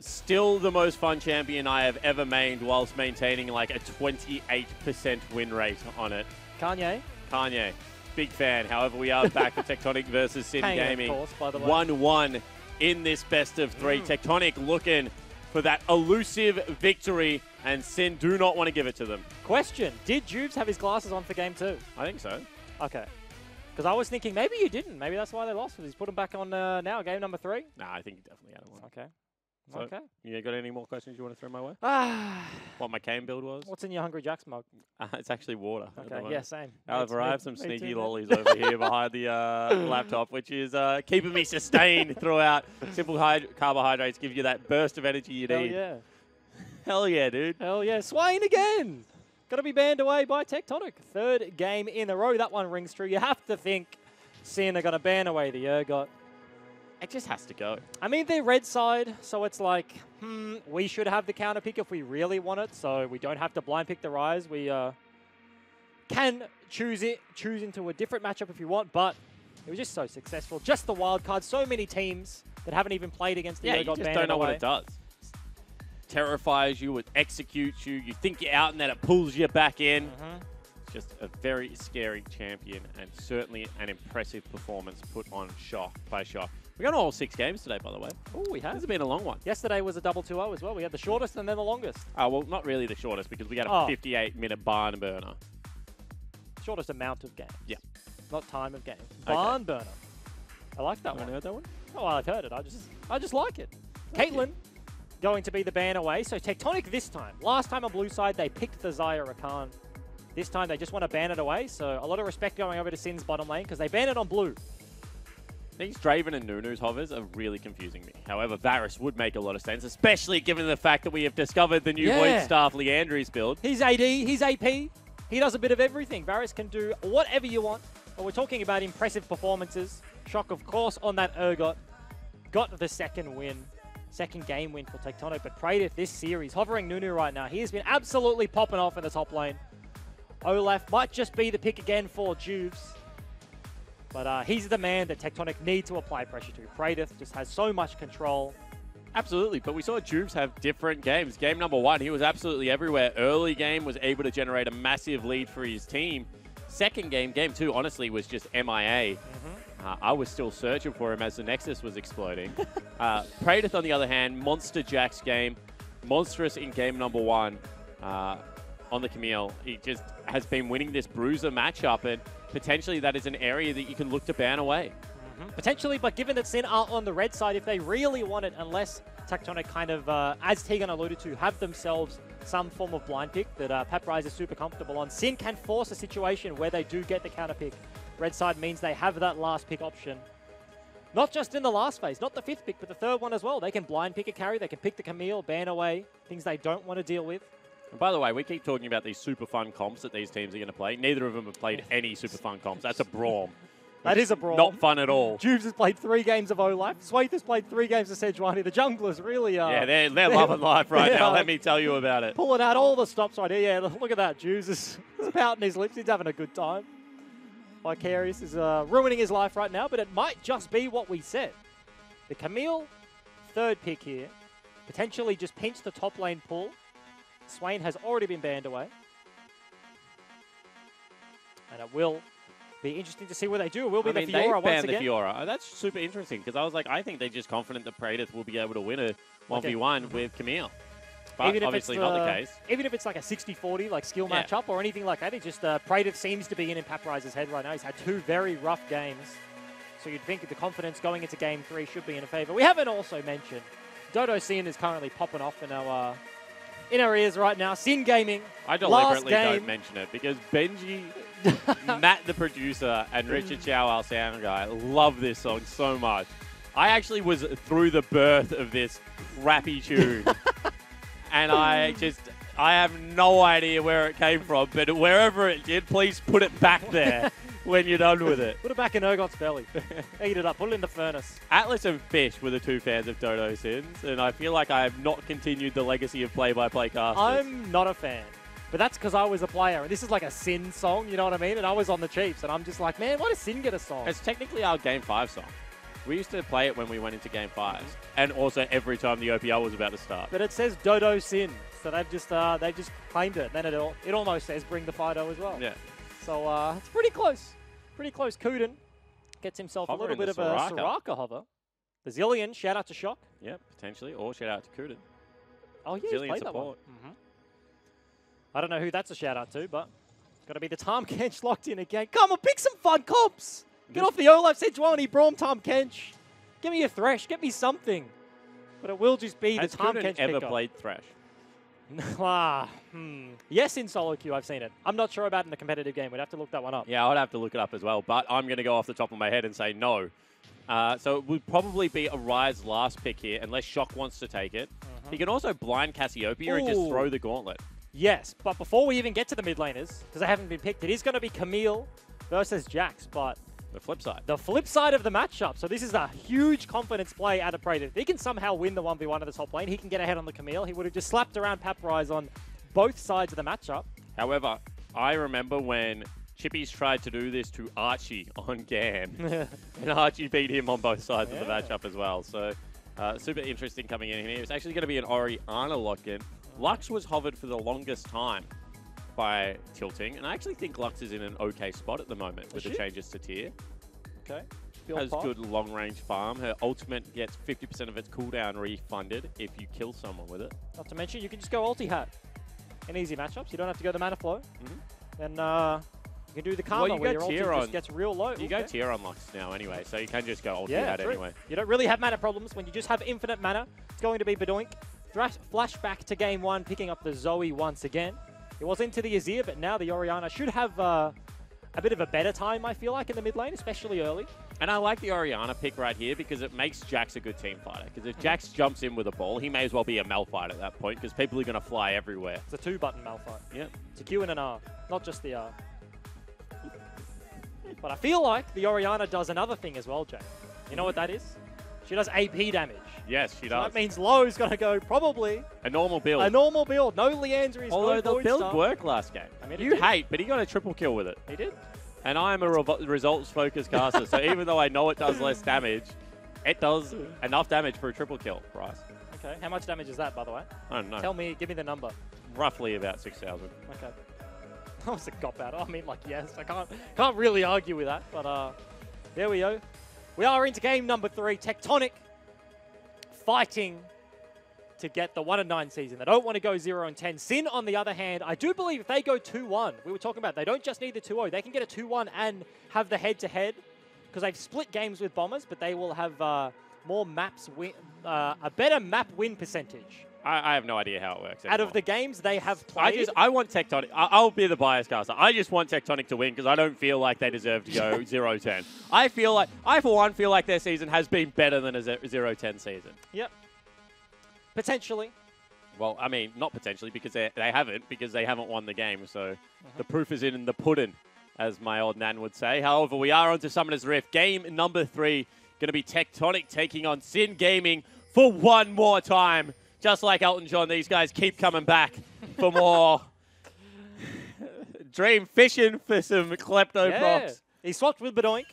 Still the most fun champion I have ever mained whilst maintaining like a 28% win rate on it. Kanye. Big fan. However, we are back to Tectonic versus Sin Gaming. Of course, by the way. 1-1 in this best of three. Tectonic looking for that elusive victory, and Sin do not want to give it to them. Question, did Jubes have his glasses on for game 2? I think so. Okay. Because I was thinking maybe you didn't. Maybe that's why they lost. He's put them back on now, game number 3. Nah, I think he definitely had one. Okay. So, okay. You got any more questions you want to throw my way? Ah. What my cane build was? What's in your Hungry Jack's mug? It's actually water. Okay, yeah, same. However, I have some sneaky lollies over here behind the laptop, which is keeping me sustained throughout. Simple carbohydrates give you that burst of energy you need. Hell yeah. Hell yeah, dude. Hell yeah. Swain again. Got to be banned away by Tectonic. 3rd game in a row. That one rings true. You have to think Sin are going to ban away the Urgot. It just has to go. I mean, they're red side, so it's like, we should have the counter pick if we really want it, so we don't have to blind pick the Rise. We can choose into a different matchup if you want, but it was just so successful. Just the wild card. So many teams that haven't even played against the Urgot. You just don't know what it does. Terrifies you, it executes you, you think you're out and then it pulls you back in. It's just a very scary champion and certainly an impressive performance put on by Shock. We've got all 6 games today, by the way. Oh, we have. This has been a long one. Yesterday was a double 2-0 as well. We had the shortest and then the longest. Oh, well, not really the shortest because we had a 58-minute barn burner. Shortest amount of games. Yeah. Not time of games. Barn burner. I like that one. Heard that one? Oh, I've heard it. I just like it. Caitlin going to be the ban away. So Tectonic this time. Last time on blue side, they picked the Zaya Rakan. This time, they just want to ban it away. So a lot of respect going over to Sin's bottom lane because they banned it on blue. These Draven and Nunu's hovers are really confusing me. However, Varus would make a lot of sense, especially given the fact that we have discovered the new Void Staff Leandry's build. He's AD, he's AP. He does a bit of everything. Varus can do whatever you want. But we're talking about impressive performances. Shock, of course, on that Urgot. Got the second game win for Tectonic. But Praedyth this series, hovering Nunu right now, he has been absolutely popping off in the top lane. Olaf might just be the pick again for Jubes. But he's the man that Tectonic need to apply pressure to. Praedyth just has so much control. Absolutely, but we saw Jubes have different games. Game number 1, he was absolutely everywhere. Early game was able to generate a massive lead for his team. Second game, game 2, honestly, was just MIA. I was still searching for him as the Nexus was exploding. Praedyth, on the other hand, Monster Jack's game. Monstrous in game number 1 on the Camille. He just has been winning this Bruiser matchup, and potentially that is an area that you can look to ban away. Potentially, but given that Sin are on the red side, if they really want it, unless Tectonic kind of, as Tegan alluded to, have themselves some form of blind pick that Pep Rise is super comfortable on, Sin can force a situation where they do get the counter pick. Red side means they have that last pick option. Not just in the last phase, not the 5th pick, but the 3rd one as well. They can blind pick a carry, they can pick the Camille, ban away, things they don't want to deal with. And by the way, we keep talking about these super fun comps that these teams are going to play. Neither of them have played any super fun comps. That's a Braum. That is a Braum. Not fun at all. Jubes has played 3 games of Olaf. Swaith has played 3 games of Sejuani. The junglers really are... Yeah, they're loving life right now. Let me tell you about it. Pulling out all the stops right here. Yeah, look at that. Jubes is pouting his lips. He's having a good time. Vicarious is ruining his life right now, but it might just be what we said. The Camille, 3rd pick here. Potentially just pinch the top lane pull. Swain has already been banned away. And it will be interesting to see what they do. It will be the Fiora once again. The Fiora. That's super interesting because I was like, I think they're just confident that Praedyth will be able to win a 1v1 with Camille. But obviously not the case. Even if it's like a 60-40 like skill matchup or anything like that, it just Praedyth seems to be in Pep Rise's head right now. He's had 2 very rough games. So you'd think that the confidence going into game 3 should be in favor. We haven't also mentioned Dodo Sin is currently popping off in our ears right now. Sin Gaming. I deliberately don't mention it because Benji, Matt the producer, and Richard Chow, our sound guy, love this song so much. I actually was through the birth of this crappy tune. And I have no idea where it came from, but wherever it did, please put it back there when you're done with it. Put it back in Urgot's belly. Eat it up. Put it in the furnace. Atlas and Fish were the 2 fans of Dodo Sins, and I feel like I have not continued the legacy of play-by-play casters. I'm not a fan, but that's because I was a player, and this is like a Sin song, you know what I mean? And I was on the Chiefs, and I'm just like, man, why does Sin get a song? It's technically our Game 5 song. We used to play it when we went into game 5s, and also every time the OPL was about to start. But it says Dodo Sin, so they've just claimed it. Then it almost says Bring the Fido as well. Yeah. So it's pretty close. Pretty close. Kuden gets himself a little bit of a Soraka hover. The Zillion, shout out to Shock. Yeah, potentially. Or shout out to Kuden. Oh, yeah, he's played that one. I don't know who that's a shout out to, but it's got to be the Tahm Kench locked in again. Come on, pick some fun comps. Get off the Olaf Sejuani, Braum, Tahm Kench. Give me a Thresh. Get me something. But it will just be the Tahm Kench ever pickup. played Thresh? Yes, in solo queue, I've seen it. I'm not sure about in the competitive game. We'd have to look that one up. Yeah, I'd have to look it up as well, but I'm going to go off the top of my head and say no. So it would probably be a Rise last pick here, unless Shock wants to take it. He can also blind Cassiopeia and just throw the gauntlet. Yes, but before we even get to the mid laners, because they haven't been picked, it is going to be Camille versus Jax, but the flip side. The flip side of the matchup. So this is a huge confidence play out of Praetor. If he can somehow win the 1v1 of the top lane, he can get ahead on the Camille. He would have just slapped around Paprise on both sides of the matchup. However, I remember when Chippies tried to do this to Archie on GAN, and Archie beat him on both sides of the matchup as well. So super interesting coming in here. It's actually going to be an Orianna lock-in. Lux was hovered for the longest time by tilting, and I actually think Lux is in an okay spot at the moment with the changes to tier. Okay. Has good long-range farm. Her ultimate gets 50% of its cooldown refunded if you kill someone with it. Not to mention, you can just go ulti-hat in easy matchups. You don't have to go the mana flow. And you can do the Karma where your ulti just gets real low. You go tier on Lux now anyway, so you can just go ulti-hat anyway. You don't really have mana problems when you just have infinite mana. It's going to be Bedoink. Flashback to game 1, picking up the Zoe once again. It was into the Azir, but now the Orianna should have a bit of a better time, I feel like, in the mid lane, especially early. And I like the Orianna pick right here because it makes Jax a good team fighter. Because if Jax jumps in with a ball, he may as well be a Malphite at that point because people are going to fly everywhere. It's a 2-button Malphite. Yeah. It's a Q and an R, not just the R. But I feel like the Orianna does another thing as well, Jay. You know what that is? She does AP damage. Yes, she does. That means Low's going to go probably a normal build. A normal build. No Leandries. Although no the build worked last game. I mean, you hate, but he got a triple kill with it. He did. And I'm a results-focused caster, so even though I know it does less damage, it does enough damage for a triple kill, Bryce. Okay. How much damage is that, by the way? I don't know. Tell me. Give me the number. Roughly about 6,000. Okay. That was a cop-out. I mean, like, yes. I can't really argue with that. But there we go. We are into game number 3. Tectonic fighting to get the 1-9 season. They don't want to go 0-10. Sin, on the other hand, I do believe if they go 2-1, we were talking about, they don't just need the 2-0. They can get a 2-1 and have the head-to-head because they've split games with Bombers, but they will have more maps win, a better map win percentage. I have no idea how it works anymore. Out of the games they have played. I want Tectonic. I'll be the bias caster. I just want Tectonic to win because I don't feel like they deserve to go 0-10. I for one, feel like their season has been better than a 0-10 season. Yep. Potentially. Well, I mean, not potentially because they haven't won the game. So the proof is in the pudding, as my old nan would say. However, we are on to Summoner's Rift. Game number 3 going to be Tectonic taking on Sin Gaming for one more time. Just like Elton John, these guys keep coming back for more. Dream fishing for some klepto procs. He swapped with Bedoink.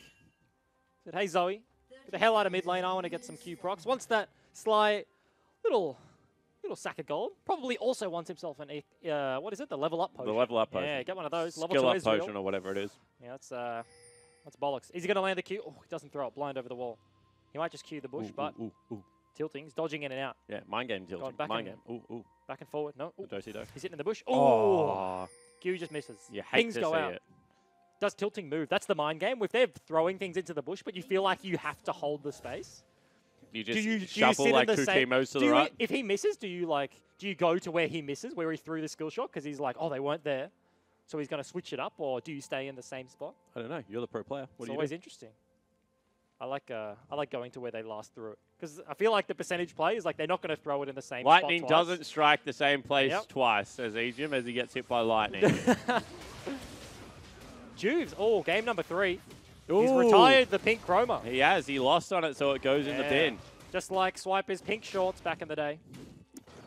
Said, hey, Zoe, get the hell out of mid lane. I want to get some Q procs. Wants that sly little sack of gold. Probably also wants himself an, what is it? The level up potion. The level up potion. Yeah, get one of those. Skill up potion or whatever it is. Yeah, that's bollocks. Is he going to land the Q? Oh, he doesn't throw it blind over the wall. He might just Q the bush, but... Tilting. He's dodging in and out. Yeah, mind game tilting. Mind game. Ooh. Back and forward. No. Do-si-do. He's hitting in the bush. Oh. Q just misses. You hate things to go see out. it. Does tilting move? That's the mind game. If they're throwing things into the bush, but you feel like you have to hold the space. You just shuffle like two chemos to the right. If he misses, do you go to where he misses, where he threw the skill shot? Because he's like, oh, they weren't there. So he's going to switch it up, or do you stay in the same spot? I don't know. You're the pro player. What do you do? It's always interesting. I like going to where they last threw it. Because I feel like the percentage play is like they're not going to throw it in the same spot Lightning twice. doesn't strike the same place twice, says Ejim, as he gets hit by lightning. Juves. Oh, game number 3. Ooh. He's retired the pink chroma. He has. He lost on it, so it goes in the bin. Just like Swiper's pink shorts back in the day.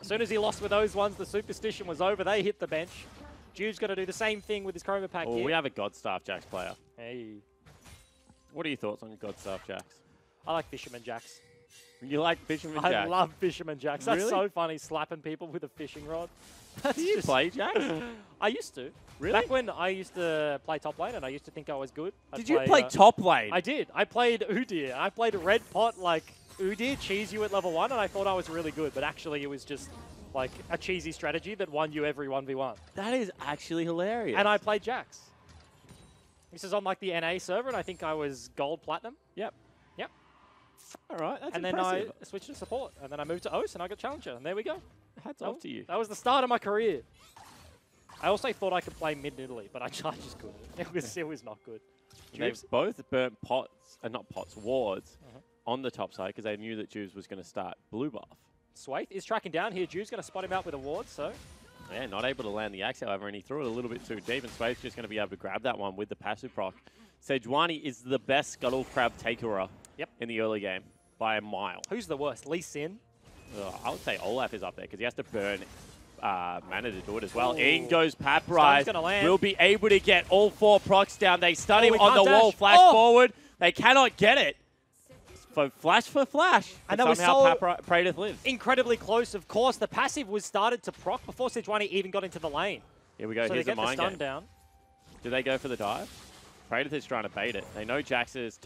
As soon as he lost with those ones, the superstition was over. They hit the bench. Juve's got to do the same thing with his chroma pack here. We have a Godstaff Jax player. Hey. What are your thoughts on Godstaff Jax? I like Fisherman Jacks. You like Fisherman I Jack? love Fisherman Jacks. That's Really? so funny, slapping people with a fishing rod. Do you play Jack? I used to. Really? Back when I used to play top lane and I used to think I was good. Did you play top lane? I did. I played Udyr. I played red pot like Udyr, cheese you at level 1, and I thought I was really good, but actually it was just like a cheesy strategy that won you every 1v1. That is actually hilarious. And I played Jax. This is on like the NA server, and I think I was gold platinum. Yep. Yep. All right, that's and impressive. then I switched to support, and then I moved to OS, and I got challenger, and there we go. Hats off to you. That was the start of my career. I also thought I could play mid Italy, but I just couldn't. It was not good. They've both burnt pots, not pots, wards on the top side because they knew that Juves was going to start blue buff. Swaith is tracking down here. Juve's going to spot him out with a ward, so... Yeah, not able to land the axe, however, and he threw it a little bit too deep, and Swaith's just going to be able to grab that one with the passive proc. Sejuani is the best Scuttle Crab takerer in the early game by a mile. Who's the worst? Lee Sin? I would say Olaf is up there because he has to burn mana to do it as well. Ooh. In goes Paprise. Will be able to get all 4 procs down. They stun him on the wall. Flash forward. They cannot get it. Flash for flash. And that was somehow Praedyth lives. Incredibly close. Of course, the passive was started to proc before Sejuani even got into the lane. Here we go. So Here's they a get the mind stun game. down. Do they go for the dive? Praedyth is trying to bait it. They know Jax is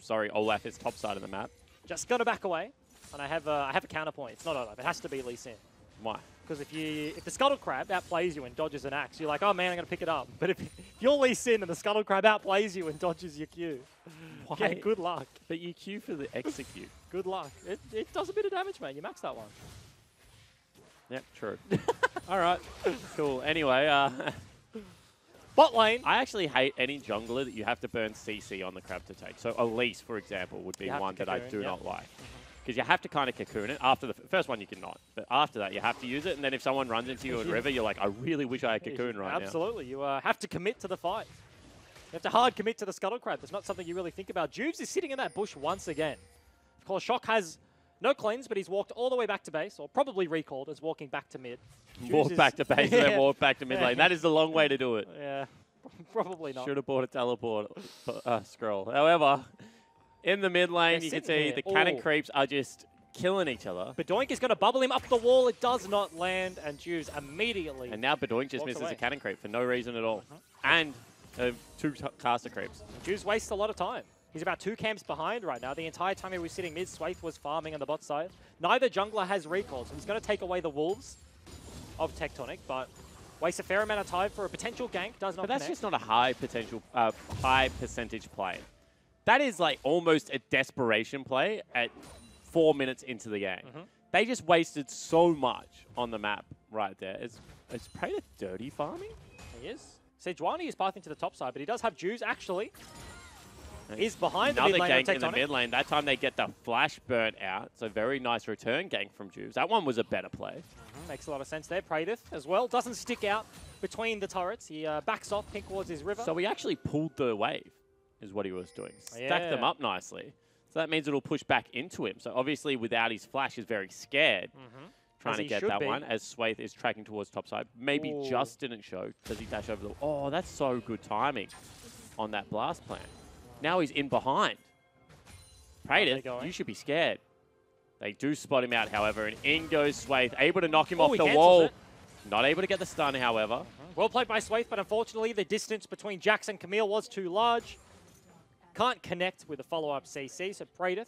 Olaf is top side of the map. Just got to back away. And I have a counterpoint. It's not Olaf. It has to be Lee Sin. Why? Because if the Scuttle Crab outplays you and dodges an axe, you're like, oh man, I'm going to pick it up. But if you're Lee Sin and the Scuttle Crab outplays you and dodges your Q, yeah, good luck. But you Q for the execute. Good luck. It does a bit of damage, man. You max that one. Yep, true. All right, cool. Anyway, bot lane. I actually hate any jungler that you have to burn CC on the crab to take. So Elise, for example, would be one that I do not like. Because you have to kind of cocoon it. After the first one, you cannot. But after that, you have to use it. And then if someone runs into you in River, you're like, I really wish I had cocoon right now. Absolutely. You have to commit to the fight. You have to hard commit to the Scuttle Crab. That's not something you really think about. Juves is sitting in that bush once again. Of course, Shock has no cleanse, but he's walked all the way back to base, or probably recalled as walking back to mid. Walk back to base and then walk back to mid lane. That is the long way to do it. Yeah, probably not. Should have bought a teleport scroll. However, in the mid lane, you can see the cannon creeps are just killing each other. Bedoink is going to bubble him up the wall. It does not land, and Juves immediately. And now Bedoink just misses a cannon creep for no reason at all. And 2 caster creeps. Juves wastes a lot of time. He's about 2 camps behind right now. The entire time he was sitting mid, Swaith was farming on the bot side. Neither jungler has recall, so he's going to take away the wolves of Tectonic, but wastes a fair amount of time for a potential gank. Does not. But that's just not a high percentage play. That is like almost a desperation play at 4 minutes into the game. They just wasted so much on the map right there. Is Praedyth dirty farming? He is. Sejuani is pathing to the top side, but he does have Juves actually. He's behind another the mid lane gank in the mid lane. That time they get the flash burnt out. So very nice return gank from Juves. That one was a better play. Makes a lot of sense there. Praedyth as well. Doesn't stick out between the turrets. He backs off pink towards his river. So he actually pulled the wave, is what he was doing. Stacked them up nicely. So that means it'll push back into him. So obviously without his flash, he's very scared. Trying to get that one as Swaith is tracking towards top side. Maybe just didn't show because he dashed over the... Oh, that's so good timing on that blast plan. Now he's in behind. Praedyth, you should be scared. They do spot him out, however, and in goes Swaith, able to knock him off the wall. Not able to get the stun, however. Well played by Swaith, but unfortunately the distance between Jax and Camille was too large. Can't connect with a follow-up CC, so Praedyth,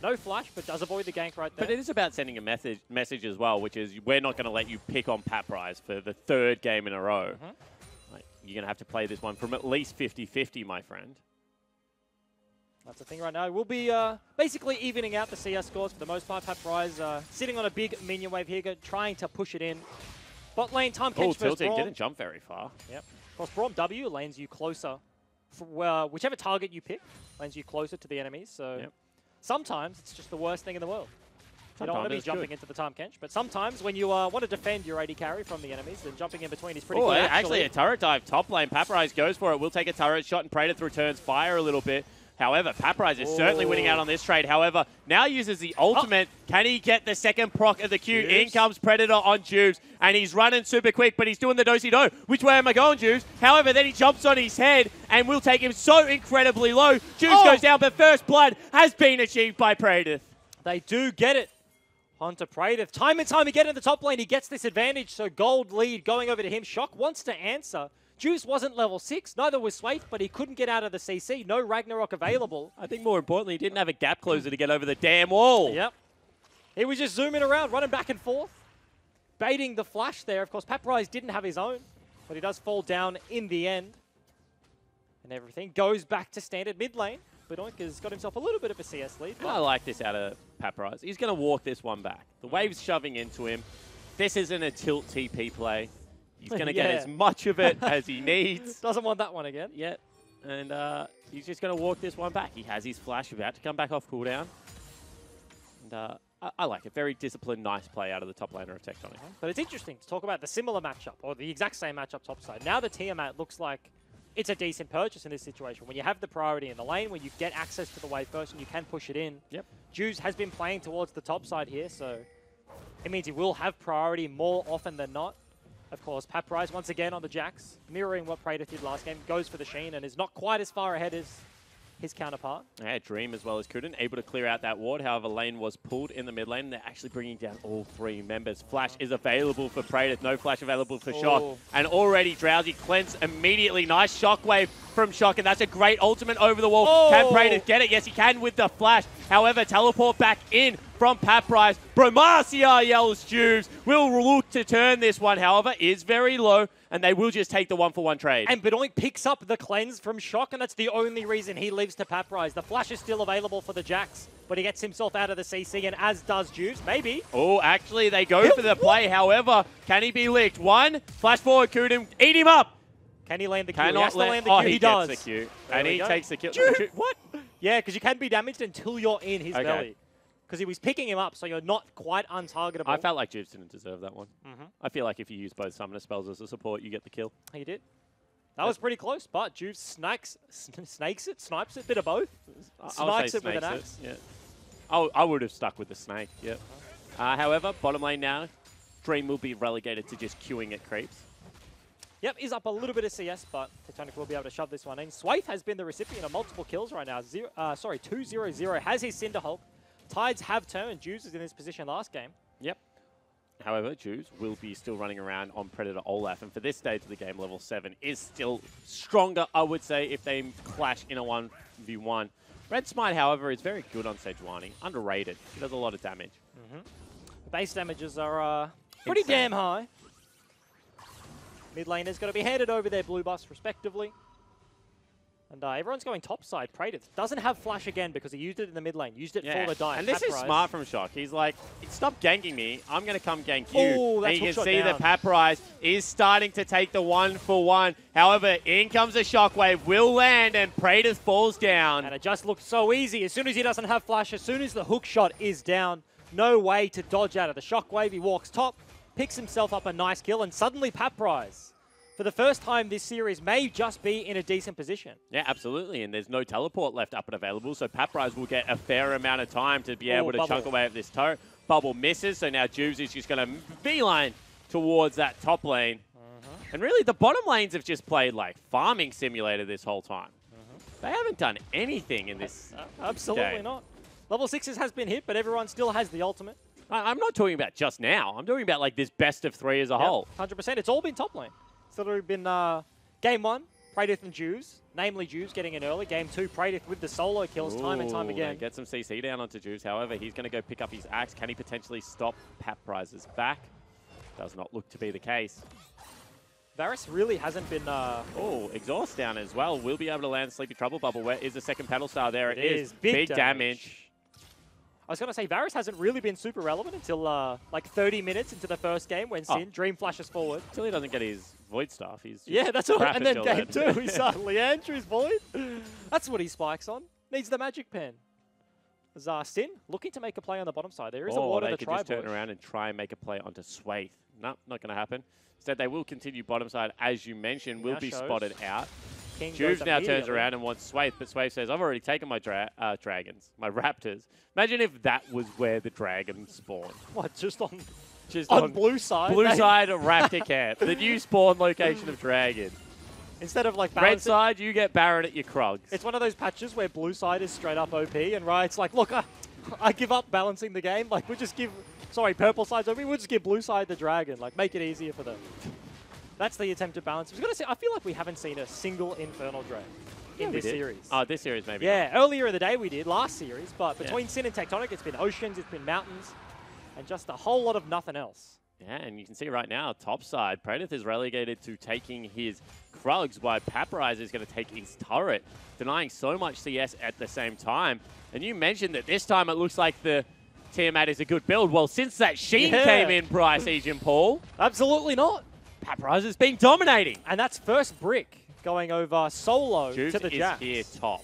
no flash, but does avoid the gank right there. But it is about sending a message as well, which is we're not going to let you pick on Paprise for the 3rd game in a row. Like, you're going to have to play this one from at least 50-50, my friend. That's the thing right now. We'll be basically evening out the CS scores for the most part. Paprise sitting on a big minion wave here, trying to push it in. Bot lane, time catch first Tilting didn't jump very far. Yep. Of course, Braum W lanes you closer. Whichever target you pick lanes you closer to the enemies. So sometimes it's just the worst thing in the world. You don't want to be jumping into the time catch, but sometimes when you want to defend your AD carry from the enemies, then jumping in between is pretty good. Actually, a turret dive top lane. Paprise goes for it. We'll take a turret shot, and Praedyth returns fire a little bit. However, Paprise is certainly winning out on this trade. However, now uses the ultimate. Can he get the second proc of the Q? In comes Predator on Jubes, and he's running super quick, but he's doing the do-si-do. Which way am I going, Jubes? However, then he jumps on his head and will take him so incredibly low. Jubes goes down, but first blood has been achieved by Praedyth. They do get it onto Praedyth. Time and time again in the top lane, he gets this advantage, so gold lead going over to him. Shock wants to answer. Juice wasn't level 6, neither was Swaith, but he couldn't get out of the CC. No Ragnarok available. I think more importantly, he didn't have a gap closer to get over the damn wall. Yep. He was just zooming around, running back and forth, baiting the flash there. Of course, Paprise didn't have his own, but he does fall down in the end. And everything goes back to standard mid lane. Bedoink has got himself a little bit of a CS lead. I like this out of Paprise. He's going to walk this one back. The wave's shoving into him. This isn't a tilt TP play. He's going to get as much of it as he needs. Doesn't want that one again. Yet. And he's just going to walk this one back. He has his flash about to come back off cooldown. And I like it. Very disciplined, nice play out of the top laner of Tectonic. But it's interesting to talk about the similar matchup, or the exact same matchup topside. Now the Tiamat looks like it's a decent purchase in this situation. When you have the priority in the lane, when you get access to the wave first and you can push it in. Yep. Juice has been playing towards the top side here, so it means he will have priority more often than not. Of course, Paprise once again on the Jax, mirroring what Praedyth did last game, goes for the Sheen and is not quite as far ahead as his counterpart. Yeah, Dream as well as Kuden, able to clear out that ward. However, lane was pulled in the mid lane. They're actually bringing down all 3 members. Flash is available for Praedyth, no flash available for Shock. And already Drowsy cleanse immediately. Nice shockwave from Shock, and that's a great ultimate over the wall. Can Praedyth get it? Yes, he can with the flash. However, teleport back in from Paprise. Bromacia yells Jubes. Will look to turn this one, however, is very low, and they will just take the 1-for-1 trade. And Bedoink picks up the cleanse from Shock, and that's the only reason he lives to Paprise. The flash is still available for the Jax, but he gets himself out of the CC, and as does Jubes, maybe. Oh, actually, they go for the play. However, can he be licked? One, flash forward, Kuden, eat him up. Can he land the Q? Cannot he has to land the Q. He does. Gets the Q, and he takes the kill. What? Yeah, because you can be damaged until you're in his belly. Because he was picking him up, so you're not quite untargetable. I felt like Jubes didn't deserve that one. I feel like if you use both summoner spells as a support, you get the kill. He did. That was pretty close, but Jubes snipes it, bit of both. Snipes it with an axe. Yeah. I would have stuck with the snake, yep. However, bottom lane now, Dream will be relegated to just queuing at creeps. Yep, he's up a little bit of CS, but Tectonic will be able to shove this one in. Swaith has been the recipient of multiple kills right now. 2-0-0 has his Cinderhulk. Tides have turned. Juice was in this position last game. Yep. However, Juice will be still running around on Predator Olaf, and for this stage of the game, level 7 is still stronger, I would say, if they clash in a 1v1. Red Smite, however, is very good on Sejuani. Underrated. He does a lot of damage. The base damages are pretty damn high. Mid laner's got to be handed over their blue buffs respectively. And everyone's going topside. Praedyth doesn't have flash again because he used it in the mid lane. Used it for the dive. And this is smart from Shock. He's like, stop ganking me. I'm going to come gank you. And you can see that Paprise is starting to take the 1-for-1. However, in comes a shockwave. Will land and Praedyth falls down. And it just looks so easy. As soon as he doesn't have flash, as soon as the hook shot is down, no way to dodge out of the shockwave. He walks top, picks himself up a nice kill, and suddenly Paprise, for the first time this series, may just be in a decent position. Yeah, absolutely. And there's no teleport left up and available, so Paprise will get a fair amount of time to be able to chunk away at this turret. Bubble misses, so now Jubes is just going to beeline towards that top lane. And really, the bottom lanes have just played like farming simulator this whole time. They haven't done anything in this Absolutely game. not. Level 6s has been hit, but everyone still has the ultimate. I'm not talking about just now. I'm talking about like this best of 3 as a whole. 100%. It's all been top lane. It's literally been game 1, Praedyth and Jubes, namely Jubes getting in early. Game 2, Praedyth with the solo kills time and time again. Get some CC down onto Jubes. However, he's going to go pick up his axe. Can he potentially stop Paprise's back? Does not look to be the case. Varus really hasn't been... exhaust down as well. Will be able to land Sleepy Trouble Bubble. Where is the second panel star? There it is. Big damage. I was going to say, Varus hasn't really been super relevant until like 30 minutes into the first game when Sin Dream flashes forward. Until he doesn't get his Void Staff. He's that's all right. And then game 2, he saw Leandru's Void. That's what he spikes on. Needs the Magic Pen. Sin looking to make a play on the bottom side. There is a ward of the Tri-Bush. They could just turn around and try and make a play onto Swaith. No, not going to happen. Instead, they will continue bottom side, as you mentioned, will be spotted out. King Juves goes now turns immediately. around and wants Swaith, but Swaith says, I've already taken my dragons, my raptors. Imagine if that was where the dragon spawned. What, just on blue side? Blue side of Raptor Camp, the new spawn location of dragon. Instead of like Red balancing, side, you get Baron at your Krugs. it's one of those patches where blue side is straight up OP and Riot's like, look, I give up balancing the game. Like, purple side's OP, we'll just give blue side the dragon. Like, make it easier for them. That's the attempted balance. I was going to say, I feel like we haven't seen a single Infernal Drake in this series. Oh, this series maybe. Yeah, earlier in the day we did, last series, but between Sin and Tectonic, it's been oceans, it's been mountains, and just a whole lot of nothing else. Yeah, and you can see right now, top side, Predath is relegated to taking his Krugs, while Paparizer is going to take his turret, denying so much CS at the same time. And you mentioned that this time it looks like the Tiamat is a good build. Well, since that Sheen came in, Bryce, Agent Paul, Absolutely not. Paparizer's been dominating. And that's first brick going over solo Juice to the is Jacks. here top.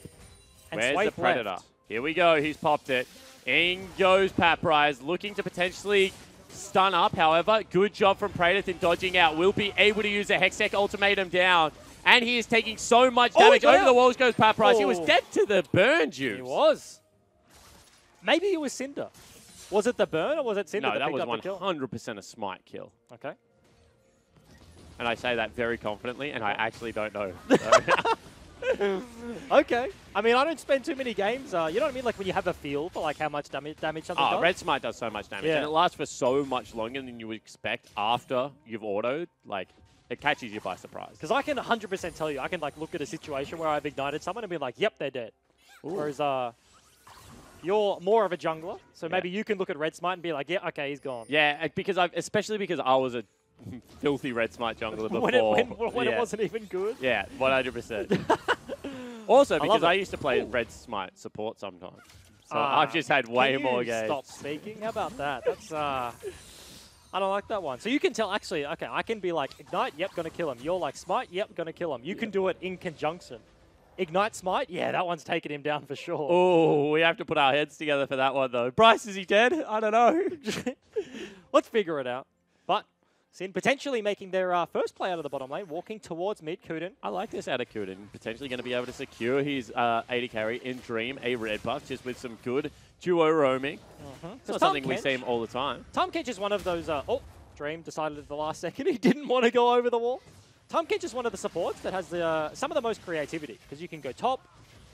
And Where's Swaith the Predator? left. Here we go. He's popped it. In goes Paparize, looking to potentially stun up. However, good job from Predath in dodging out. Will be able to use a Hextech ultimatum down. And he is taking so much damage. Over the walls goes Paparize. He was dead to the burn, Juice. He was. Maybe it was Cinder. Was it the burn or was it Cinder? No, that was picked up the kill? 100% a smite kill. Okay. And I say that very confidently, and I actually don't know. Okay. I mean, I don't spend too many games. You know what I mean? Like when you have a feel for like how much damage something does. Red Smite does so much damage, and it lasts for so much longer than you would expect after you've autoed. Like, it catches you by surprise. Because I can 100% tell you, I can like look at a situation where I've ignited someone and be like, yep, they're dead. Ooh. Whereas you're more of a jungler, so maybe you can look at Red Smite and be like, yeah, okay, he's gone. Yeah, especially because I was a filthy Red Smite jungler before. when it wasn't even good? Yeah, 100%. Also, because I used to play Red Smite support sometimes. So I've just had way more games. Stop speaking? How about that? That's, I don't like that one. So you can tell, actually, okay, I can be like, Ignite, yep, gonna kill him. You're like, Smite, yep, gonna kill him. You can do it in conjunction. Ignite Smite, yeah, that one's taking him down for sure. Oh, we have to put our heads together for that one, though. Bryce, is he dead? I don't know. Let's figure it out. But Sin potentially making their first play out of the bottom lane, walking towards mid. Kuden. I like this out of Kuden. Potentially going to be able to secure his AD carry in Dream, a red buff, just with some good duo roaming. It's not something we see him all the time. Tom Kench is one of those, Dream decided at the last second he didn't want to go over the wall. Tom Kench is one of the supports that has some of the most creativity, because you can go top,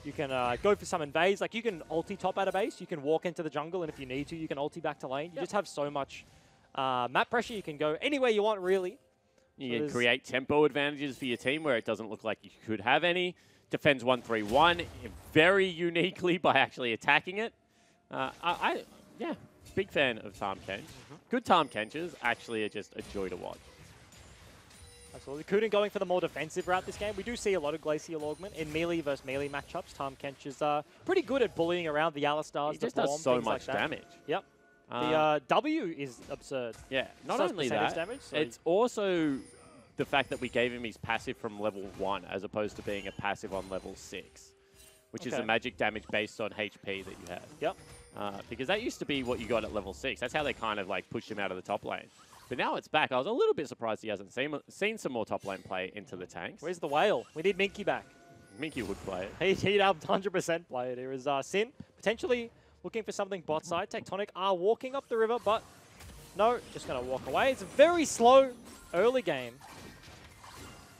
you can go for some invades, like you can ulti top out of base, you can walk into the jungle, and if you need to, you can ulti back to lane. You just have so much map pressure, you can go anywhere you want, really. You can create tempo advantages for your team where it doesn't look like you could have any. Defends 1-3-1 very uniquely by actually attacking it. Yeah, big fan of Tom Kench. Good Tom Kenches actually are just a joy to watch. Absolutely. Kuden going for the more defensive route this game. We do see a lot of Glacial Augment in melee versus melee matchups. Tom Kench is pretty good at bullying around the Alistars. He just does so much like damage. Yep. The W is absurd. Yeah, not only that, damage, so it's also the fact that we gave him his passive from level 1 as opposed to being a passive on level 6, which is a magic damage based on HP that you have. Yep. Because that used to be what you got at level 6. That's how they kind of like pushed him out of the top lane. But now it's back. I was a little bit surprised he hasn't seen some more top lane play into the tanks. Where's the whale? We need Minky back. Minky would play it. He'd 100% play it. Here is Sin, potentially looking for something bot side. Tectonic are walking up the river, but no, just going to walk away. It's a very slow early game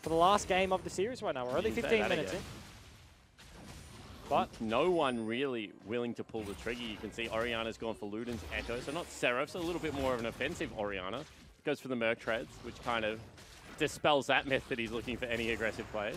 for the last game of the series right now. We're only 15 minutes in. But no one really willing to pull the trigger. You can see Oriana's gone for Luden's Echo, so not Seraph, so a little bit more of an offensive Oriana. Goes for the Merc Treads, which kind of dispels that myth that he's looking for any aggressive players.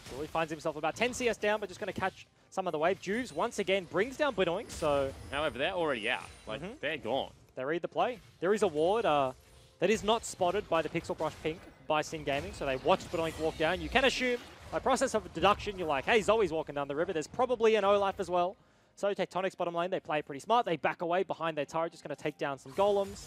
So he finds himself about 10 CS down, but just going to catch some of the wave. Juves once again brings down Benoink, so... However, they're already out. Like, they're gone. They read the play. There is a ward that is not spotted by the Pixel Brush Pink by Sin Gaming, so they watched Benoink walk down. You can assume, by process of deduction, you're like, hey, Zoe's walking down the river. There's probably an Olaf as well. So Tectonic's bottom lane, they play pretty smart. They back away behind their turret, just going to take down some golems,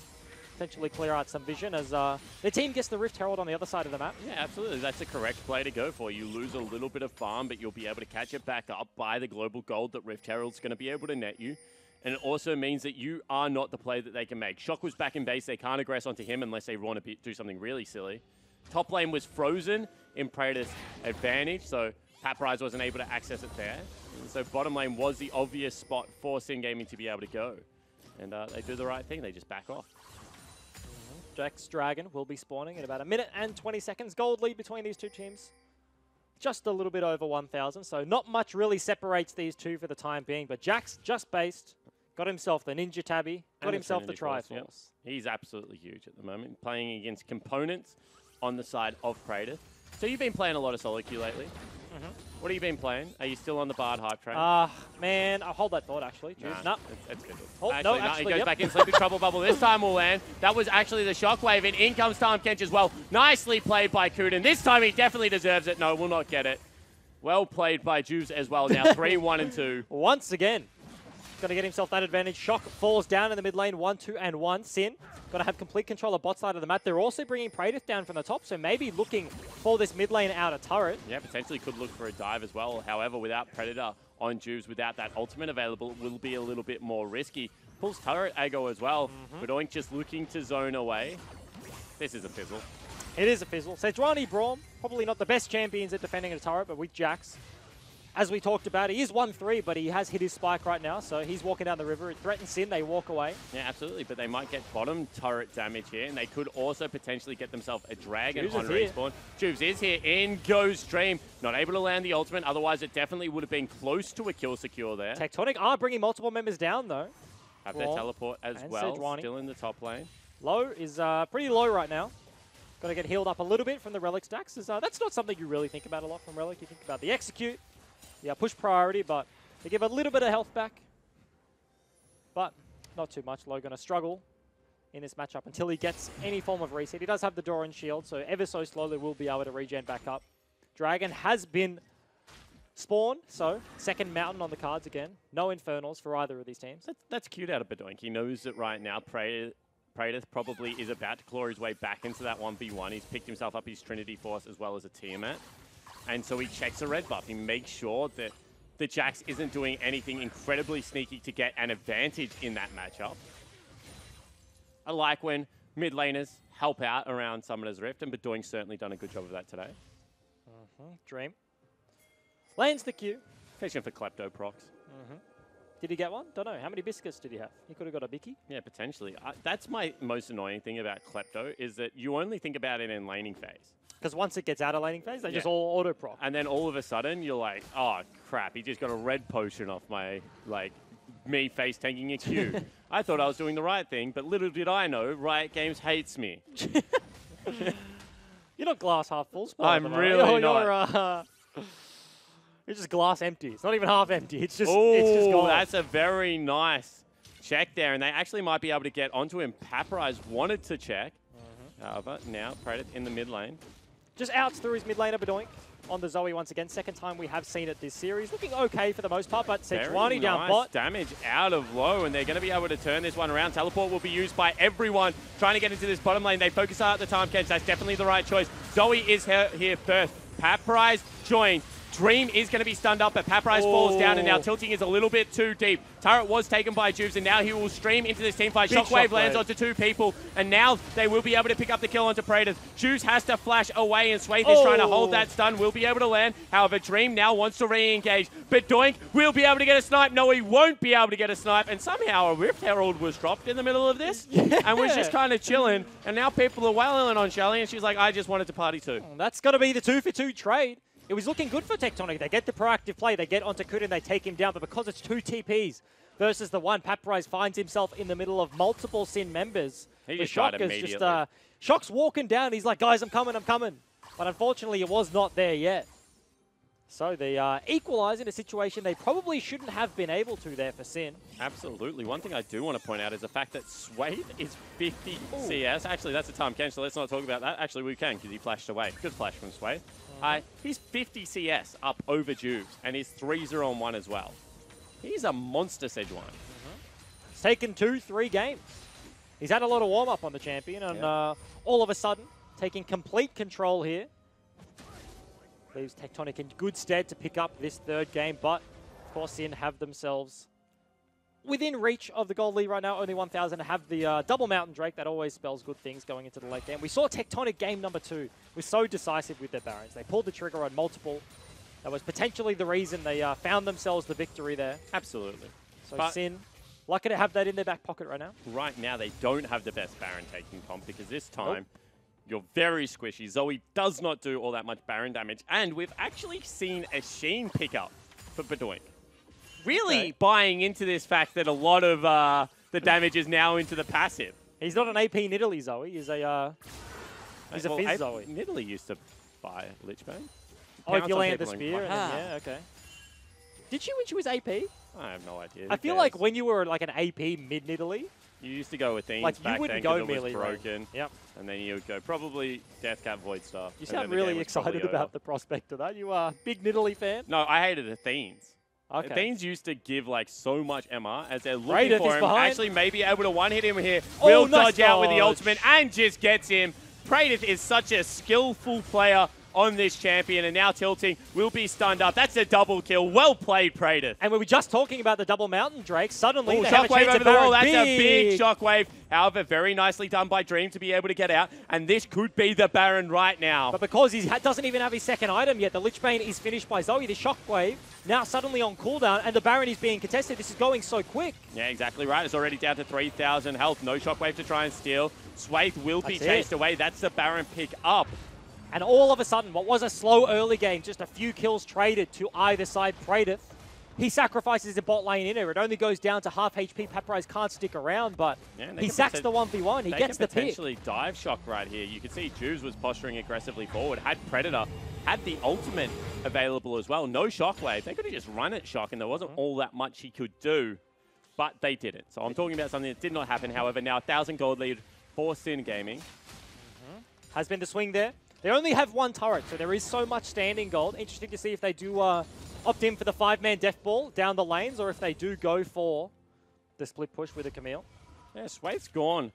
potentially clear out some vision as their team gets the Rift Herald on the other side of the map. Yeah, absolutely. That's the correct play to go for. You lose a little bit of farm, but you'll be able to catch it back up by the global gold that Rift Herald's going to be able to net you. And it also means that you are not the play that they can make. Shock was back in base. They can't aggress onto him unless they want to do something really silly. top lane was frozen in Praetor's advantage, so Paprise wasn't able to access it there. And so bottom lane was the obvious spot for Sin Gaming to be able to go. And they do the right thing, they just back off. Jax Dragon will be spawning in about a minute and 20 seconds. Gold lead between these two teams. Just a little bit over 1,000, so not much really separates these two for the time being. But Jax just based, got himself the Ninja Tabby, got himself the Triforce. Yep. He's absolutely huge at the moment, playing against components on the side of Praetor. So you've been playing a lot of solo queue lately. What have you been playing? Are you still on the Bard hype train? Man, I'll hold that thought, actually. Nah, it's good. Oh, actually, no, he goes back in Sleepy Trouble Bubble. This time will land. That was actually the Shockwave, and in comes Tom Kench as well. Nicely played by Kuden. This time he definitely deserves it. No, will not get it. Well played by Juves as well. Now 3, 1, and 2. Once again, got to get himself that advantage. Shock falls down in the mid lane, 1, 2, and 1. Sin, got to have complete control of bot side of the map. They're also bringing Praetor down from the top, so maybe looking for this mid lane outer turret. Yeah, potentially could look for a dive as well. However, without Predator on Juves, without that ultimate available, it will be a little bit more risky. Pulls turret Ago as well, but Oink just looking to zone away. This is a fizzle. It is a fizzle. Sejuani Braum, probably not the best champions at defending a turret, but with Jax, as we talked about, he is 1-3, but he has hit his spike right now, so he's walking down the river. It threatens Sin, they walk away. Yeah, absolutely, but they might get bottom turret damage here, and they could also potentially get themselves a dragon on respawn. Juves is here, in goes Dream. Not able to land the ultimate, otherwise it definitely would have been close to a kill secure there. Tectonic are bringing multiple members down, though. Have their teleport as well, Sejuani. Still in the top lane. Low is pretty low right now. Got to get healed up a little bit from the Relic stacks. That's not something you really think about a lot from Relic. You think about the execute. Yeah, push priority, but they give a little bit of health back. But not too much. Low going to struggle in this matchup until he gets any form of reset. He does have the Doran shield, so ever so slowly will be able to regen back up. Dragon has been spawned, so second Mountain on the cards again. No Infernals for either of these teams. That's cute out of Bedoink. He knows that right now Praetor probably is about to claw his way back into that 1v1. He's picked himself up his Trinity Force as well as a Tiamat. And so he checks a red buff. He makes sure that the Jax isn't doing anything incredibly sneaky to get an advantage in that matchup. I like when mid laners help out around Summoner's Rift, and Bedoink's certainly done a good job of that today. Dream. Lands the Q. Fishing for Klepto procs. Did he get one? Don't know. How many biscuits did he have? He could have got a Bicky. Yeah, potentially. That's my most annoying thing about Klepto, is that you only think about it in laning phase. Because once it gets out of laning phase, they just all auto-proc. And then all of a sudden, you're like, oh, crap, he just got a red potion off my, me face tanking a Q. I thought I was doing the right thing, but little did I know, Riot Games hates me. You're not glass half full. I'm really not. You're just glass empty. It's not even half empty. It's just gone. That's a very nice check there. And they actually might be able to get onto him. Paprise wanted to check. However, now Predator in the mid lane. Just outs through his mid laner, Bedoink, on the Zoe once again. Second time we have seen it this series. Looking okay for the most part, but Sejuani down bot. Damage out of low, and they're going to be able to turn this one around. Teleport will be used by everyone trying to get into this bottom lane. They focus out at the time, Kench. That's definitely the right choice. Zoe is here first. Paprise joins. Dream is going to be stunned up, but Paprise falls down, and now tilting is a little bit too deep. Turret was taken by Juves, and now he will stream into this team fight. Shockwave lands onto 2 people, and now they will be able to pick up the kill onto Praetor. Juves has to flash away, and Swathe is trying to hold that stun. Will be able to land. However, Dream now wants to re-engage, but Doink will be able to get a snipe. No, he won't be able to get a snipe, and somehow a Rift Herald was dropped in the middle of this, and was just kind of chilling, and now people are wailing on Shelly, and she's like, I just wanted to party too. That's got to be the 2-for-2 trade. It was looking good for Tectonic. They get the proactive play. They get onto Kuden. They take him down. But because it's 2 TPs versus the 1, Paprise finds himself in the middle of multiple Sin members. He just died immediately. Shock's walking down. He's like, guys, I'm coming. But unfortunately, it was not there yet. So they equalize in a situation they probably shouldn't have been able to there for Sin. Absolutely. One thing I do want to point out is the fact that Swathe is 50 CS. Actually, that's a time Kench, so let's not talk about that. Actually, we can because he flashed away. Good flash from Swathe. He's 50 CS up over Juves, and he's 3-0-1 as well. He's a monster, Sejuani. He's taken 2-3 games. He's had a lot of warm-up on the champion, and all of a sudden, taking complete control here. Leaves Tectonic in good stead to pick up this 3rd game, but of course Sin have themselves within reach of the gold lead right now, only 1,000 to have the double Mountain Drake. That always spells good things going into the late game. We saw Tectonic game number 2 was so decisive with their Barons. They pulled the trigger on multiple. That was potentially the reason they found themselves the victory there. Absolutely. So Sin, lucky to have that in their back pocket right now. Right now, they don't have the best Baron taking comp because this time, you're very squishy. Zoe does not do all that much Baron damage. And we've actually seen a Sheen pick up for Badoink. Really buying into this fact that a lot of the damage is now into the passive. He's not an AP Nidalee Zoe. He's a Fizz Zoe. Nidalee used to buy Lichbane. Oh, if you land the spear, and then, yeah, okay. Did she when she was AP? I have no idea. I feel like when you were like an AP mid Nidalee, you used to go with Themes like back you wouldn't then go it was melee. broken. Right? Yep. And then you would go probably Deathcap Void Staff. You sound really excited about the prospect of that. You are a big Nidalee fan? No, I hated the Themes. Okay. Themes used to give like so much MR as they're looking for him. Behind. Actually, maybe able to one-hit him here. Oh, Will nice dodge out with the ultimate and just gets him. Praedyth is such a skillful player on this champion, and now tilting will be stunned up. That's a double kill. Well played, Praedyth. And we were just talking about the double Mountain Drake. Suddenly, they have a shockwave chance over of the wall. Baron. That's a big shockwave. However, very nicely done by Dream to be able to get out. And this could be the Baron right now. But because he doesn't even have his second item yet, the Lichbane is finished by Zoe. The shockwave now suddenly on cooldown, and the Baron is being contested. This is going so quick. Yeah, exactly right. It's already down to 3,000 health. No shockwave to try and steal. Swathe will be chased away. That's the Baron pick up. And all of a sudden, what was a slow early game, just a few kills traded to either side. Praedyth, he sacrifices the bot lane in here. It only goes down to half HP. Paprise can't stick around, but he sacks the 1v1. He gets the pick. Potentially dive shock right here. You can see Juves was posturing aggressively forward. Had Predator, had the ultimate available as well. No shockwave. They could have just run at shock, and there wasn't all that much he could do, but they didn't. So I'm talking about something that did not happen. However, now 1,000 gold lead for Sin Gaming. Has been the swing there. They only have one turret, so there is so much standing gold. Interesting to see if they do opt in for the 5-man death ball down the lanes, or if they do go for the split push with a Camille. Yeah, Swaith's gone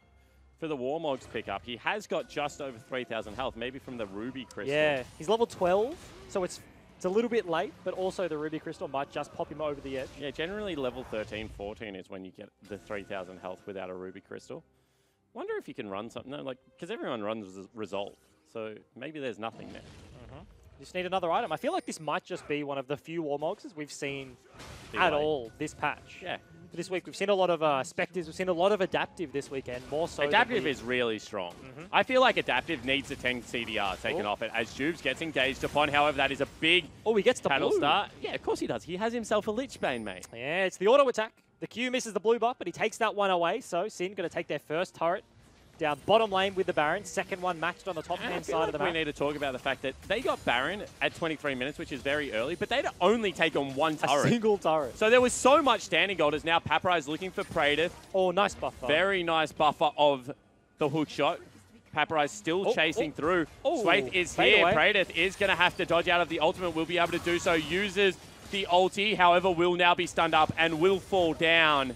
for the Warmog's pickup. He has got just over 3,000 health, maybe from the Ruby Crystal. Yeah, he's level 12, so it's a little bit late, but also the Ruby Crystal might just pop him over the edge. Yeah, generally level 13, 14 is when you get the 3,000 health without a Ruby Crystal. Wonder if you can run something, no, like, because everyone runs Resolve. So maybe there's nothing there. Just need another item. I feel like this might just be one of the few Warmogs we've seen at all this patch. Yeah. This week we've seen a lot of Spectres. We've seen a lot of Adaptive this weekend, more so. Adaptive is really strong. I feel like Adaptive needs a 10 CDR taken off it as Juves gets engaged upon. However, that is a big he gets the panel blue. start. Yeah, of course he does. He has himself a Lichbane, mate. Yeah, it's the auto attack. The Q misses the blue buff, but he takes that one away. So Sin going to take their first turret down bottom lane with the Baron. Second one matched on the top-hand side of the map. We need to talk about the fact that they got Baron at 23 minutes, which is very early, but they'd only taken one turret. A single turret. So there was so much standing gold as now Paprise looking for Praedyth. Oh, nice buffer. Very nice buffer of the hook shot. Paprise still chasing through. Swathe is here. Praedyth is going to have to dodge out of the ultimate. Will be able to do so. Uses the ulti, however, will now be stunned up and will fall down.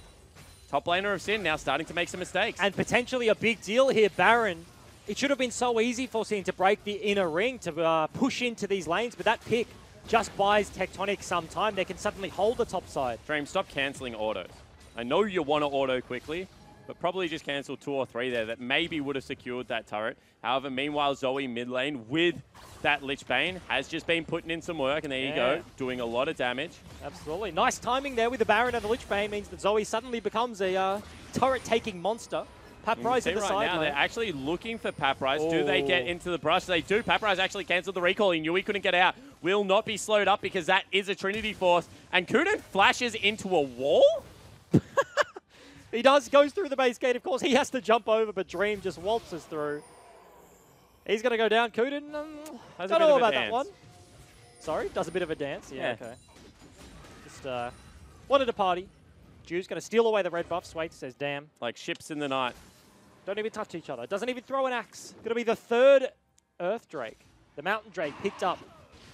Top laner of Sin now starting to make some mistakes. And potentially a big deal here, Baron. It should have been so easy for Sin to break the inner ring, to push into these lanes, but that pick just buys Tectonic some time. They can suddenly hold the top side. Dream, stop cancelling autos. I know you want to auto quickly, but probably just cancel 2 or 3 there that maybe would have secured that turret. However, meanwhile, Zoe mid lane with that Lichbane has just been putting in some work, and there you go, doing a lot of damage. Absolutely. Nice timing there with the Baron and the Lichbane means that Zoe suddenly becomes a turret-taking monster. Paprise in the side now, lane. they're actually looking for Paprise. Do they get into the brush? They do. Paprise actually cancelled the recall. He knew he couldn't get out. Will not be slowed up because that is a Trinity Force. And Kuden flashes into a wall? He goes through the base gate. Of course, he has to jump over, but Dream just waltzes through. He's going to go down. Kuden, don't know about that one. Sorry, does a bit of a dance. Yeah. Okay. Just wanted a party. Juve's going to steal away the red buff. Swathe says, damn. Like ships in the night. Don't even touch each other. Doesn't even throw an axe. Going to be the third Earth Drake. The Mountain Drake picked up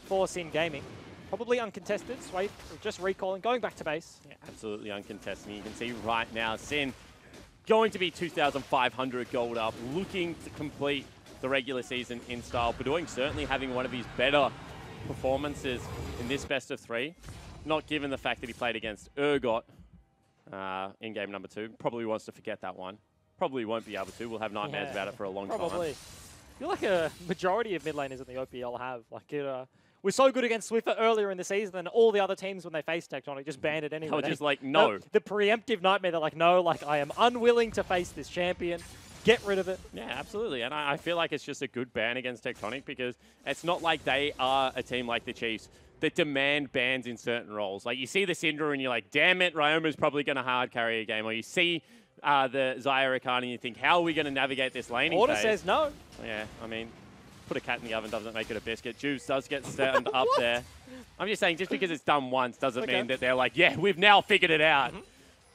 for Sin Gaming. Probably uncontested. Swathe just recalling, going back to base. Yeah, absolutely uncontested. You can see right now, Sin going to be 2,500 gold up, looking to complete the regular season in style. Badoink certainly having one of his better performances in this best of 3. Not given the fact that he played against Urgot in game number 2. Probably wants to forget that one. Probably won't be able to. We'll have nightmares about it for a long time. I feel like a majority of mid laners in the OPL have. Like it, we're so good against Swiffer earlier in the season, and all the other teams, when they face Tectonic, just banned it anyway. They were just like, no. The preemptive nightmare, they're like, no, like I am unwilling to face this champion. Get rid of it. Yeah, absolutely. And I feel like it's just a good ban against Tectonic because it's not like they are a team like the Chiefs that demand bans in certain roles. Like, you see the Syndra and you're like, damn it, Ryoma's probably going to hard carry a game. Or you see the Xayah Rakan and you think, how are we going to navigate this laning Order phase? says no. Yeah, I mean, put a cat in the oven doesn't make it a biscuit. Juice does get stand up there. I'm just saying, just because it's done once doesn't mean that they're like, yeah, we've now figured it out.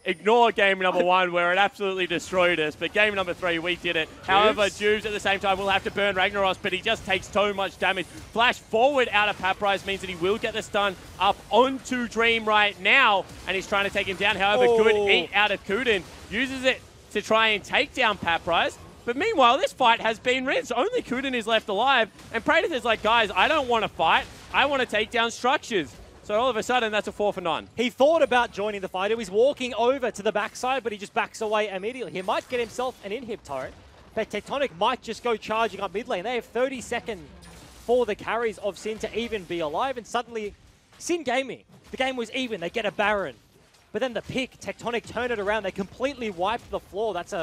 Ignore game number 1 where it absolutely destroyed us, but game number 3 we did it. However, Juves at the same time will have to burn Ragnaros, but he just takes so much damage. Flash forward out of Paprise means that he will get the stun up onto Dream right now, and he's trying to take him down. However, good eat out of Kuden, uses it to try and take down Paprise. But meanwhile, this fight has been rinsed. Only Kuden is left alive, and Praedyth is like, guys, I don't want to fight. I want to take down structures. So all of a sudden, that's a 4 for 9. He thought about joining the fight. He was walking over to the backside, but he just backs away immediately. He might get himself an inhib turret, but Tectonic might just go charging up mid lane. They have 30 seconds for the carries of Sin to even be alive, and suddenly, Sin Gaming, the game was even. They get a Baron. But then the pick, Tectonic turn it around. They completely wiped the floor. That's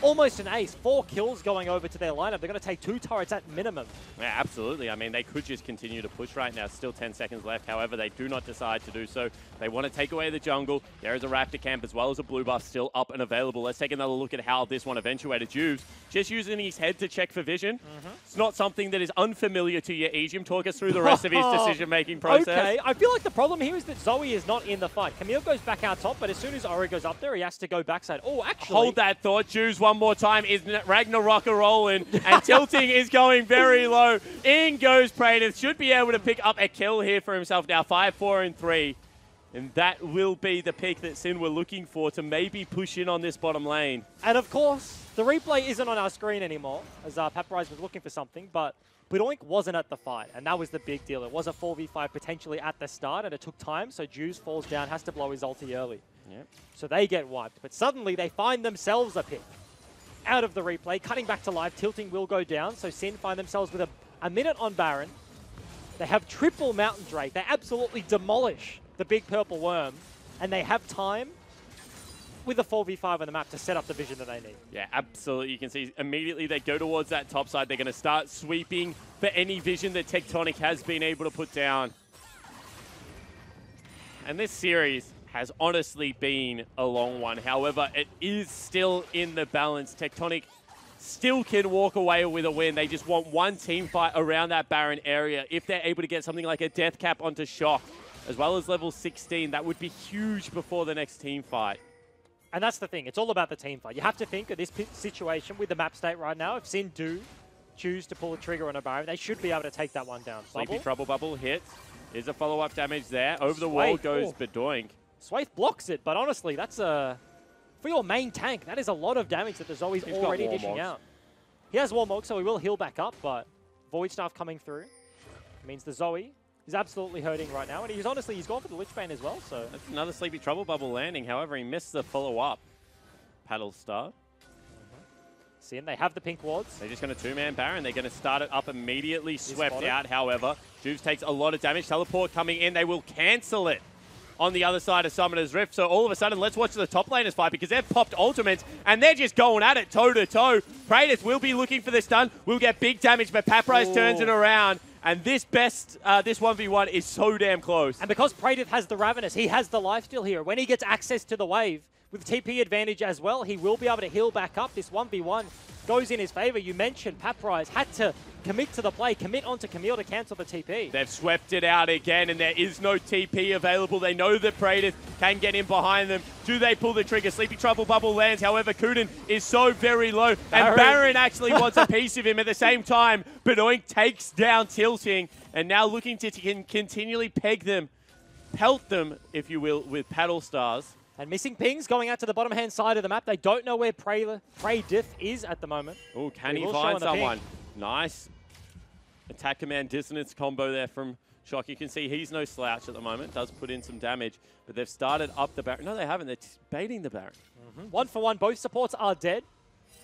almost an ace. 4 kills going over to their lineup. They're going to take 2 turrets at minimum. Yeah, absolutely. I mean, they could just continue to push right now. Still 10 seconds left. However, they do not decide to do so. They want to take away the jungle. There is a Raptor camp as well as a blue buff still up and available. Let's take another look at how this one eventuated. Juves just using his head to check for vision. It's not something that is unfamiliar to you, Ejim. Talk us through the rest of his decision-making process. Okay, I feel like the problem here is that Zoe is not in the fight. Camille goes back out top, but as soon as Ori goes up there, he has to go backside. Oh, actually... Hold that thought, Juves, one more time. Is Ragnarok rolling, and tilting is going very low. In goes Praedyth. Should be able to pick up a kill here for himself now. 5, 4, and 3. And that will be the pick that Sin were looking for to maybe push in on this bottom lane. And of course, the replay isn't on our screen anymore, as Paprise was looking for something, but Budoink wasn't at the fight, and that was the big deal. It was a 4v5 potentially at the start, and it took time, so Juice falls down, has to blow his ulti early. Yep. So they get wiped, but suddenly they find themselves a pick. Out of the replay, cutting back to live, tilting will go down, so Sin find themselves with a minute on Baron. They have triple Mountain Drake. They absolutely demolish the big purple worm, and they have time with a 4v5 on the map to set up the vision that they need. Yeah, absolutely. You can see immediately they go towards that top side. They're going to start sweeping for any vision that Tectonic has been able to put down. And this series has honestly been a long one. However, it is still in the balance. Tectonic still can walk away with a win. They just want one team fight around that Baron area. If they're able to get something like a death cap onto Shock, as well as level 16, that would be huge before the next team fight. And that's the thing. It's all about the team fight. You have to think of this situation with the map state right now. If Sin do choose to pull a trigger on a Baron, they should be able to take that one down. Sleepy Trouble Bubble hits. Is a follow-up damage there. Over the wall goes Budoink. Swaith blocks it, but honestly, that's for your main tank, that is a lot of damage that the Zoe's already dishing out. He has Warmog, so he will heal back up, but Void Staff coming through means the Zoe is absolutely hurting right now, and he's gone for the Lich Bane as well, so... That's another Sleepy Trouble Bubble landing, however, he missed the follow-up. Paddle Star. Sin, they have the pink wards. They're just going to two-man Baron. They're going to start it up immediately. Swept out, however. Juves takes a lot of damage. Teleport coming in. They will cancel it on the other side of Summoner's Rift. So all of a sudden, let's watch the top laners fight because they've popped ultimates and they're just going at it toe-to-toe. Praedyth will be looking for the stun. Will get big damage, but Paprise turns it around. And this 1v1 is so damn close. And because Praedyth has the Ravenous, he has the lifesteal here. When he gets access to the wave, with TP advantage as well, he will be able to heal back up. This 1v1 goes in his favor. You mentioned Paprise had to commit to the play, commit onto Camille to cancel the TP. They've swept it out again, and there is no TP available. They know that Praedyth can get in behind them. Do they pull the trigger? Sleepy Trouble Bubble lands. However, Kuden is so very low, and Baron actually wants a piece of him at the same time. Budoink takes down Tilting, and now looking to continually peg them, pelt them, if you will, with Paddle Stars. And missing pings going out to the bottom-hand side of the map. They don't know where Praedyth is at the moment. Oh, can he find someone? Nice attack command dissonance combo there from Shock, you can see he's no slouch at the moment. Does put in some damage, but they've started up the Baron. No, they haven't. They're baiting the Baron. 1 for 1. Both supports are dead.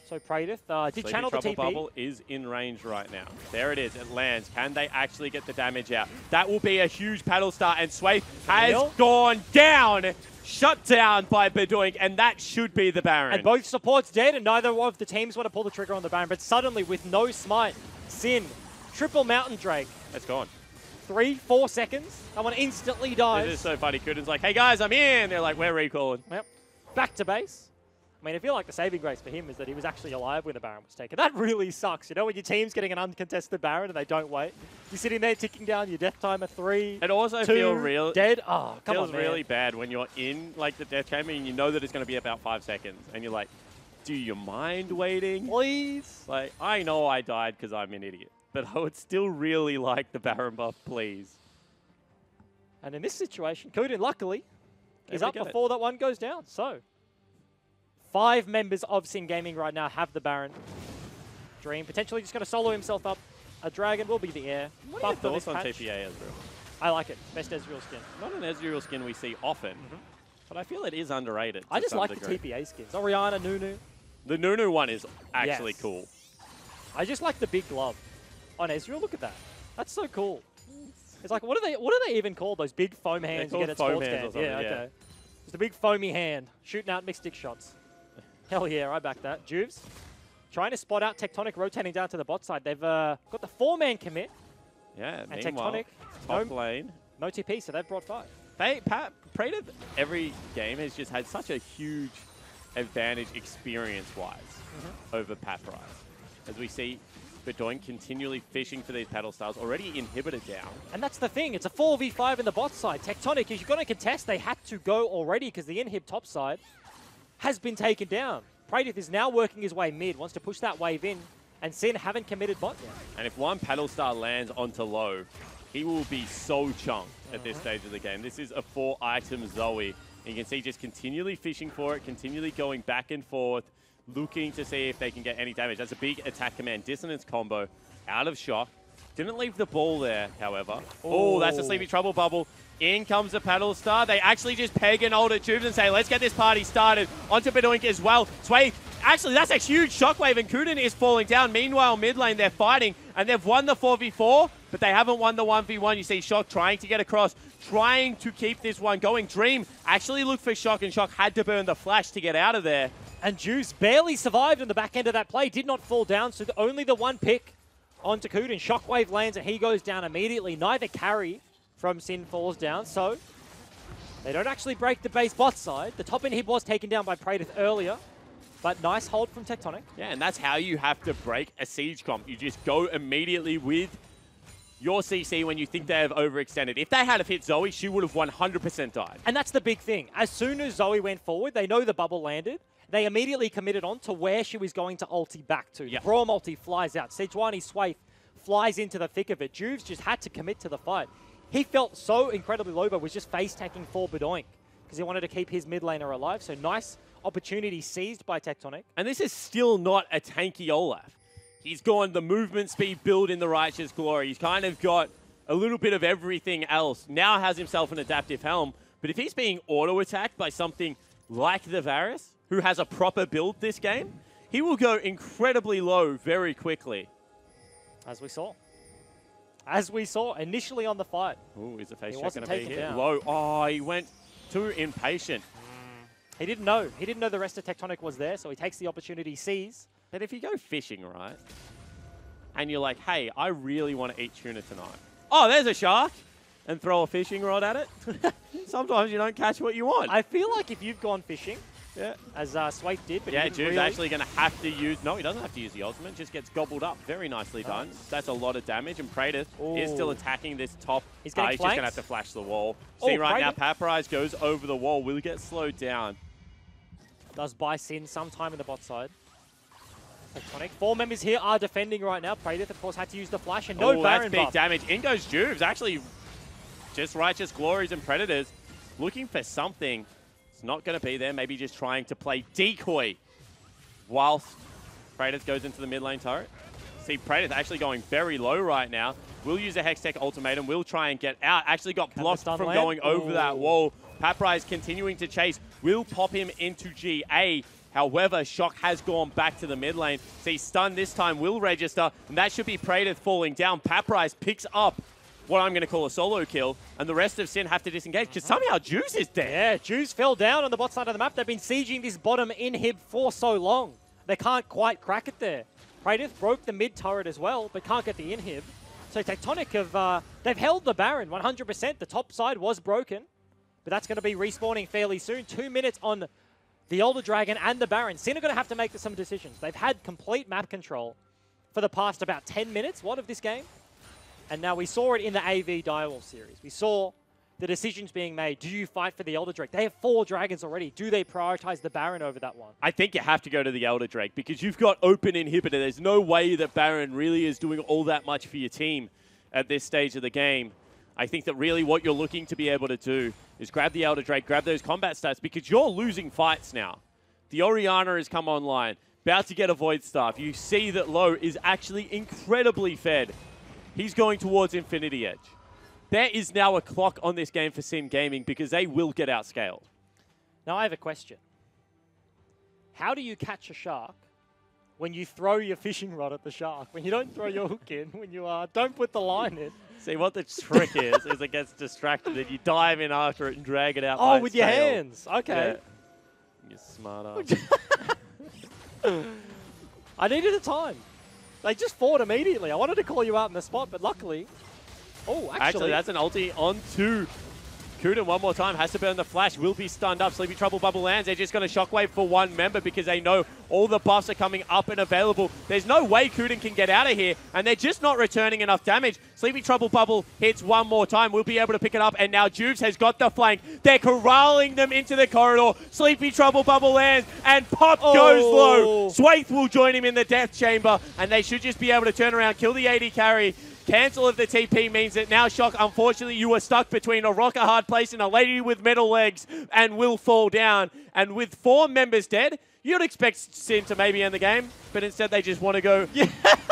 So Praedyth did channel the TP. Bubble is in range right now. There it is. It lands. Can they actually get the damage out? That will be a huge paddle start, and Sway has gone down. Shut down by Bedoink, and that should be the Baron. And both supports dead, and neither of the teams want to pull the trigger on the Baron. But suddenly, with no smite, Sin, triple Mountain Drake. It's gone. 3-4 seconds. That one instantly dies. This is so funny. Kuden's like, hey guys, I'm in. They're like, we're recalling. Yep. Back to base. I mean, I feel like the saving grace for him is that he was actually alive when the Baron was taken. That really sucks, you know, when your team's getting an uncontested Baron and they don't wait. You're sitting there ticking down your death timer 3, It also 2, feels real. dead. Oh, come on, feels really bad when you're in like the death chamber and you know that it's going to be about 5 seconds, and you're like, do you mind waiting? Please. Like, I know I died because I'm an idiot, but I would still really like the Baron buff, please. And in this situation, Kuden, luckily, is we up go. before that one goes down. So, 5 members of Sin Gaming right now have the Baron. Dream potentially just going to solo himself up. A dragon will be the heir. What are your thoughts on TPA Ezreal? I like it. Best Ezreal skin. Not an Ezreal skin we see often, but I feel it is underrated. I just like the TPA skins. Orianna, Nunu. The Nunu one is actually cool. I just like the big glove on Ezreal. Look at that. That's so cool. It's like, what are they even called? Those big foam hands you get at sports games. Yeah, okay. It's the big foamy hand shooting out mixed stick shots. Hell yeah, I back that. Juves trying to spot out Tectonic, rotating down to the bot side. They've got the 4-man commit. Yeah, and meanwhile, Tectonic, top lane. No TP, so they've brought 5. Praedyth, every game has just had such a huge advantage experience-wise over Papyrus. As we see Bedoink continually fishing for these paddle styles, already inhibited down. And that's the thing, it's a 4v5 in the bot side. Tectonic, if you're going to contest, they had to go already because the inhib top side has been taken down. Praedyth is now working his way mid, wants to push that wave in, and Sin haven't committed bot yet. And if one paddle star lands onto low, he will be so chunked at this stage of the game. This is a 4-item Zoe. And you can see just continually fishing for it, continually going back and forth, looking to see if they can get any damage. That's a big attack command dissonance combo out of Shock. Didn't leave the ball there, however. Oh, that's a Sleepy Trouble bubble. In comes the paddle star. They actually just peg and hold at Tubes and say, let's get this party started. Onto Bedoink as well. Sway, actually, that's a huge shockwave, and Kuden is falling down. Meanwhile, mid lane, they're fighting, and they've won the 4v4, but they haven't won the 1v1. You see Shock trying to get across, trying to keep this one going. Dream actually looked for Shock, and Shock had to burn the flash to get out of there. And Juice barely survived on the back end of that play, did not fall down, so only the one pick onto Kuden. Shockwave lands, and he goes down immediately. Neither carry from Sin falls down, so they don't actually break the base bot side. The top inhib was taken down by Praedyth earlier, but nice hold from Tectonic. Yeah, and that's how you have to break a siege comp. You just go immediately with your CC when you think they have overextended. If they had have hit Zoe, she would have 100% died. And that's the big thing. As soon as Zoe went forward, they know the bubble landed. They immediately committed on to where she was going to ulti back to. Yep. The Brawl multi flies out. Sejuani Swaith flies into the thick of it. Juves just had to commit to the fight. He felt so incredibly low, but was just face-taking for Bedoink because he wanted to keep his mid laner alive. So nice opportunity seized by Tectonic. And this is still not a tanky Olaf. He's gone the movement speed build in the Righteous Glory. He's kind of got a little bit of everything else. Now has himself an adaptive helm. But if he's being auto-attacked by something like the Varus, who has a proper build this game, he will go incredibly low very quickly. As we saw initially on the fight. Ooh, is the face check going to be hit? Down. Low. Oh, he went too impatient. He didn't know. He didn't know the rest of Tectonic was there, so he takes the opportunity, sees. But if you go fishing, right, and you're like, hey, I really want to eat tuna tonight. Oh, there's a shark. And throw a fishing rod at it. Sometimes you don't catch what you want. I feel like if you've gone fishing, yeah, as Swaith did, but yeah, Jude's actually going to have to use... No, he doesn't have to use the ultimate. Just gets gobbled up. Very nicely done. That's a lot of damage. And Praedyth is still attacking this top. He's just going to have to flash the wall. See right now, Papyrus goes over the wall. Will get slowed down. Does buy Sin sometime in the bot side. Tectonic. 4 members here are defending right now. Praedyth, of course, had to use the flash and no Baron that's big damage. In goes Juves. Actually, just Righteous Glories and Predators looking for something. It's not going to be there. Maybe just trying to play decoy whilst Praedyth goes into the mid lane turret. See, Praetor actually going very low right now. Will use a Hextech ultimatum. Will try and get out. Actually got blocked from going over that wall. Papri continuing to chase. Will pop him into GA. However, Shock has gone back to the mid lane. See, stun this time will register, and that should be Praetor falling down. Papri picks up what I'm going to call a solo kill, and the rest of Sin have to disengage because somehow Juice is dead. Yeah, Juice fell down on the bot side of the map. They've been sieging this bottom inhib for so long. They can't quite crack it there. Praetor broke the mid turret as well, but can't get the inhib. So Tectonic they've held the Baron 100%. The top side was broken, but that's going to be respawning fairly soon. 2 minutes on the Elder Dragon and the Baron. Sin are going to have to make some decisions. They've had complete map control for the past about 10 minutes, of this game? And now we saw it in the AV Direwolf series. We saw the decisions being made. Do you fight for the Elder Drake? They have 4 dragons already. Do they prioritize the Baron over that one? I think you have to go to the Elder Drake because you've got open inhibitor. There's no way that Baron really is doing all that much for your team at this stage of the game. I think that really what you're looking to be able to do is grab the Elder Drake, grab those combat stats, because you're losing fights now. The Orianna has come online, about to get a Void Staff. You see that Low is actually incredibly fed. He's going towards Infinity Edge. There is now a clock on this game for Sin Gaming because they will get outscaled. Now I have a question. How do you catch a shark when you throw your fishing rod at the shark? When you don't throw your hook in, when you don't put the line in? See, what the trick is it gets distracted and you dive in after it and drag it out Oh, with your hands. Okay. Yeah. You smart ass. I needed a time. They just fought immediately. I wanted to call you out in the spot, but luckily... Oh, actually that's an ulti onto Kuden one more time. Has to burn the flash. Will be stunned up. Sleepy Trouble Bubble lands. They're just going to shockwave for one member because they know all the buffs are coming up and available. There's no way Kuden can get out of here, and they're just not returning enough damage. Sleepy Trouble Bubble hits one more time. We'll be able to pick it up, and now Juves has got the flank. They're corralling them into the corridor. Sleepy Trouble Bubble lands, and Pop goes low. Swaith will join him in the death chamber, and they should just be able to turn around, kill the AD carry. Cancel of the TP means that now, Shock, unfortunately, you were stuck between a rock a hard place and a lady with metal legs and will fall down. And with 4 members dead, you'd expect Sin to maybe end the game, but instead they just want to go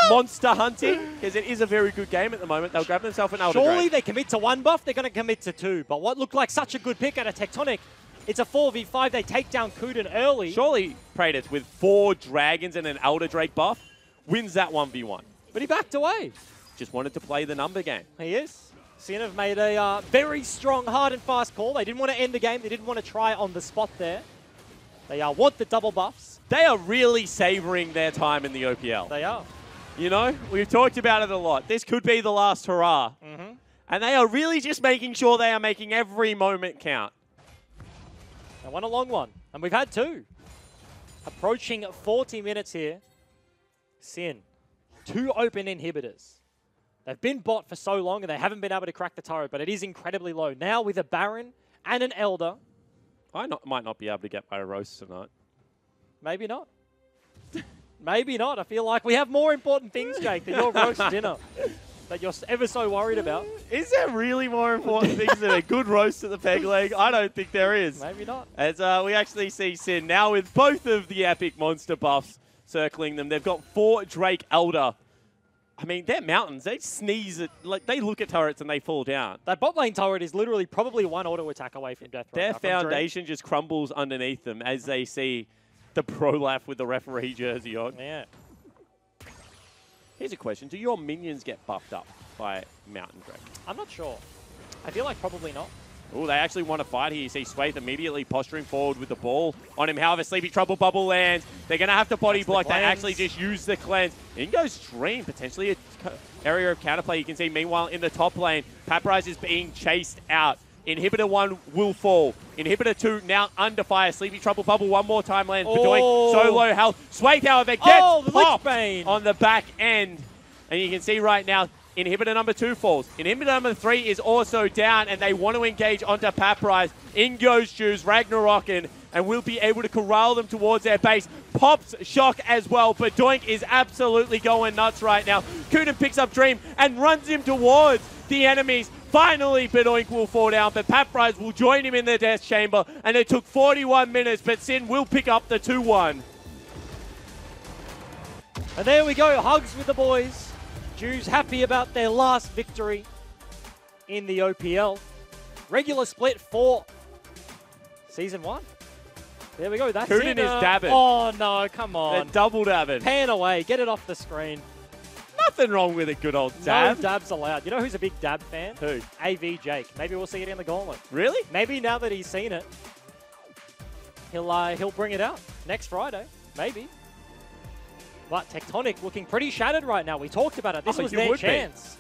monster hunting because it is a very good game at the moment. They'll grab themselves an Elder Drake. Surely they commit to 1 buff, they're going to commit to 2. But what looked like such a good pick out of Tectonic, it's a 4v5. They take down Kuden early. Surely Praetor, with 4 dragons and an Elder Drake buff, wins that 1v1. But he backed away. Just wanted to play the number game. He is. Sin have made a very strong, hard and fast call. They didn't want to end the game. They didn't want to try on the spot there. They want the double buffs. They are really savoring their time in the OPL. They are. You know, we've talked about it a lot. This could be the last hurrah. And they are really just making sure they are making every moment count. They won a long one. And we've had 2. Approaching 40 minutes here. Sin. 2 open inhibitors. They've been bot for so long and they haven't been able to crack the turret, but it is incredibly low. Now with a Baron and an Elder. I might not be able to get my roast tonight. Maybe not. Maybe not. I feel like we have more important things, Jake, than your roast dinner that you're ever so worried about. Is there really more important things than a good roast at the peg leg? I don't think there is. Maybe not. As we actually see Sin now with both of the epic monster buffs circling them. They've got 4 Drake Elder. I mean, they're mountains. They sneeze at, like, they look at turrets and they fall down. That bot lane turret is literally probably 1 auto attack away from death. Their foundation just crumbles underneath them as they see the Prolaf with the referee jersey on. Yeah. Here's a question. Do your minions get buffed up by Mountain Drake? I'm not sure. I feel like probably not. Oh, they actually want to fight here. You see Swaith immediately posturing forward with the ball on him. However, Sleepy Trouble Bubble lands. They're going to have to body block. They actually just use the cleanse. In goes Stream, potentially an area of counterplay. You can see, meanwhile, in the top lane, Paprise is being chased out. Inhibitor 1 will fall. Inhibitor 2 now under fire. Sleepy Trouble Bubble one more time lands. But doing so low health. Swaith, however, gets popped on the back end. And you can see right now, Inhibitor number 2 falls. Inhibitor number 3 is also down, and they want to engage onto Paprise. In goes Juice, Ragnarokin, and will be able to corral them towards their base. Pops Shock as well, but Doink is absolutely going nuts right now. Kuden picks up Dream and runs him towards the enemies. Finally, Bedoink will fall down, but Paprise will join him in the death chamber, and it took 41 minutes, but Sin will pick up the 2-1. And there we go, hugs with the boys. Jews happy about their last victory in the OPL. Regular split for Season 1. There we go, that's Coonan it. is dabbing. Oh no, come on. They're double dabbing. Pan away, get it off the screen. Nothing wrong with a good old dab. No dabs allowed. You know who's a big dab fan? Who? AV Jake. Maybe we'll see it in the gauntlet. Really? Maybe now that he's seen it, he'll bring it out next Friday. Maybe. But Tectonic looking pretty shattered right now. We talked about it. This was their chance.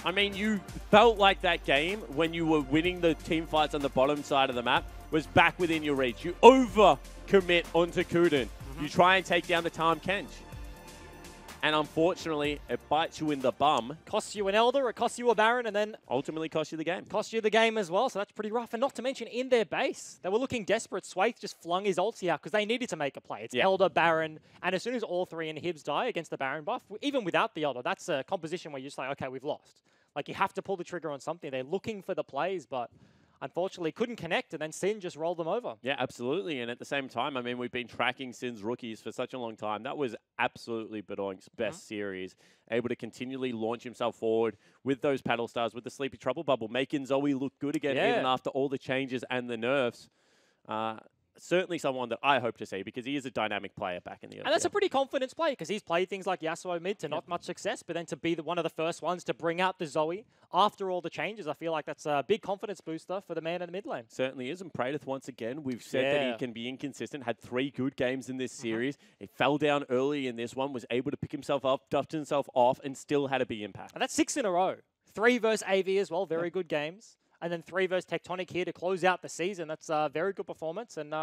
I mean, you felt like that game when you were winning the team fights on the bottom side of the map was back within your reach. You over-commit onto Coonan. You try and take down the Tahm Kench. And unfortunately, it bites you in the bum. Costs you an Elder, it costs you a Baron, and then ultimately costs you the game. Costs you the game as well, so that's pretty rough. And not to mention, in their base, they were looking desperate. Swaith just flung his ulti out because they needed to make a play. It's Elder, Baron, and as soon as all three inhibs die against the Baron buff, even without the Elder, that's a composition where you're just like, okay, we've lost. Like, you have to pull the trigger on something. They're looking for the plays, but unfortunately couldn't connect, and then Sin just rolled them over. Yeah, absolutely. And at the same time, I mean, we've been tracking Sin's rookies for such a long time. That was absolutely Bedoink's best series. Able to continually launch himself forward with those paddle stars, with the Sleepy Trouble Bubble, making Zoe look good again, even after all the changes and the nerfs. Certainly someone that I hope to see because he is a dynamic player back in the OPL. And that's a pretty confidence play because he's played things like Yasuo mid to not much success, but then to be one of the first ones to bring out the Zoe after all the changes, I feel like that's a big confidence booster for the man in the mid lane. Certainly is. And Praedyth, once again, we've said that he can be inconsistent, had 3 good games in this series. He fell down early in this one, was able to pick himself up, dusted himself off, and still had a big impact. And that's 6 in a row. 3 versus AV as well, very good games. And then 3 versus Tectonic here to close out the season. That's a very good performance, and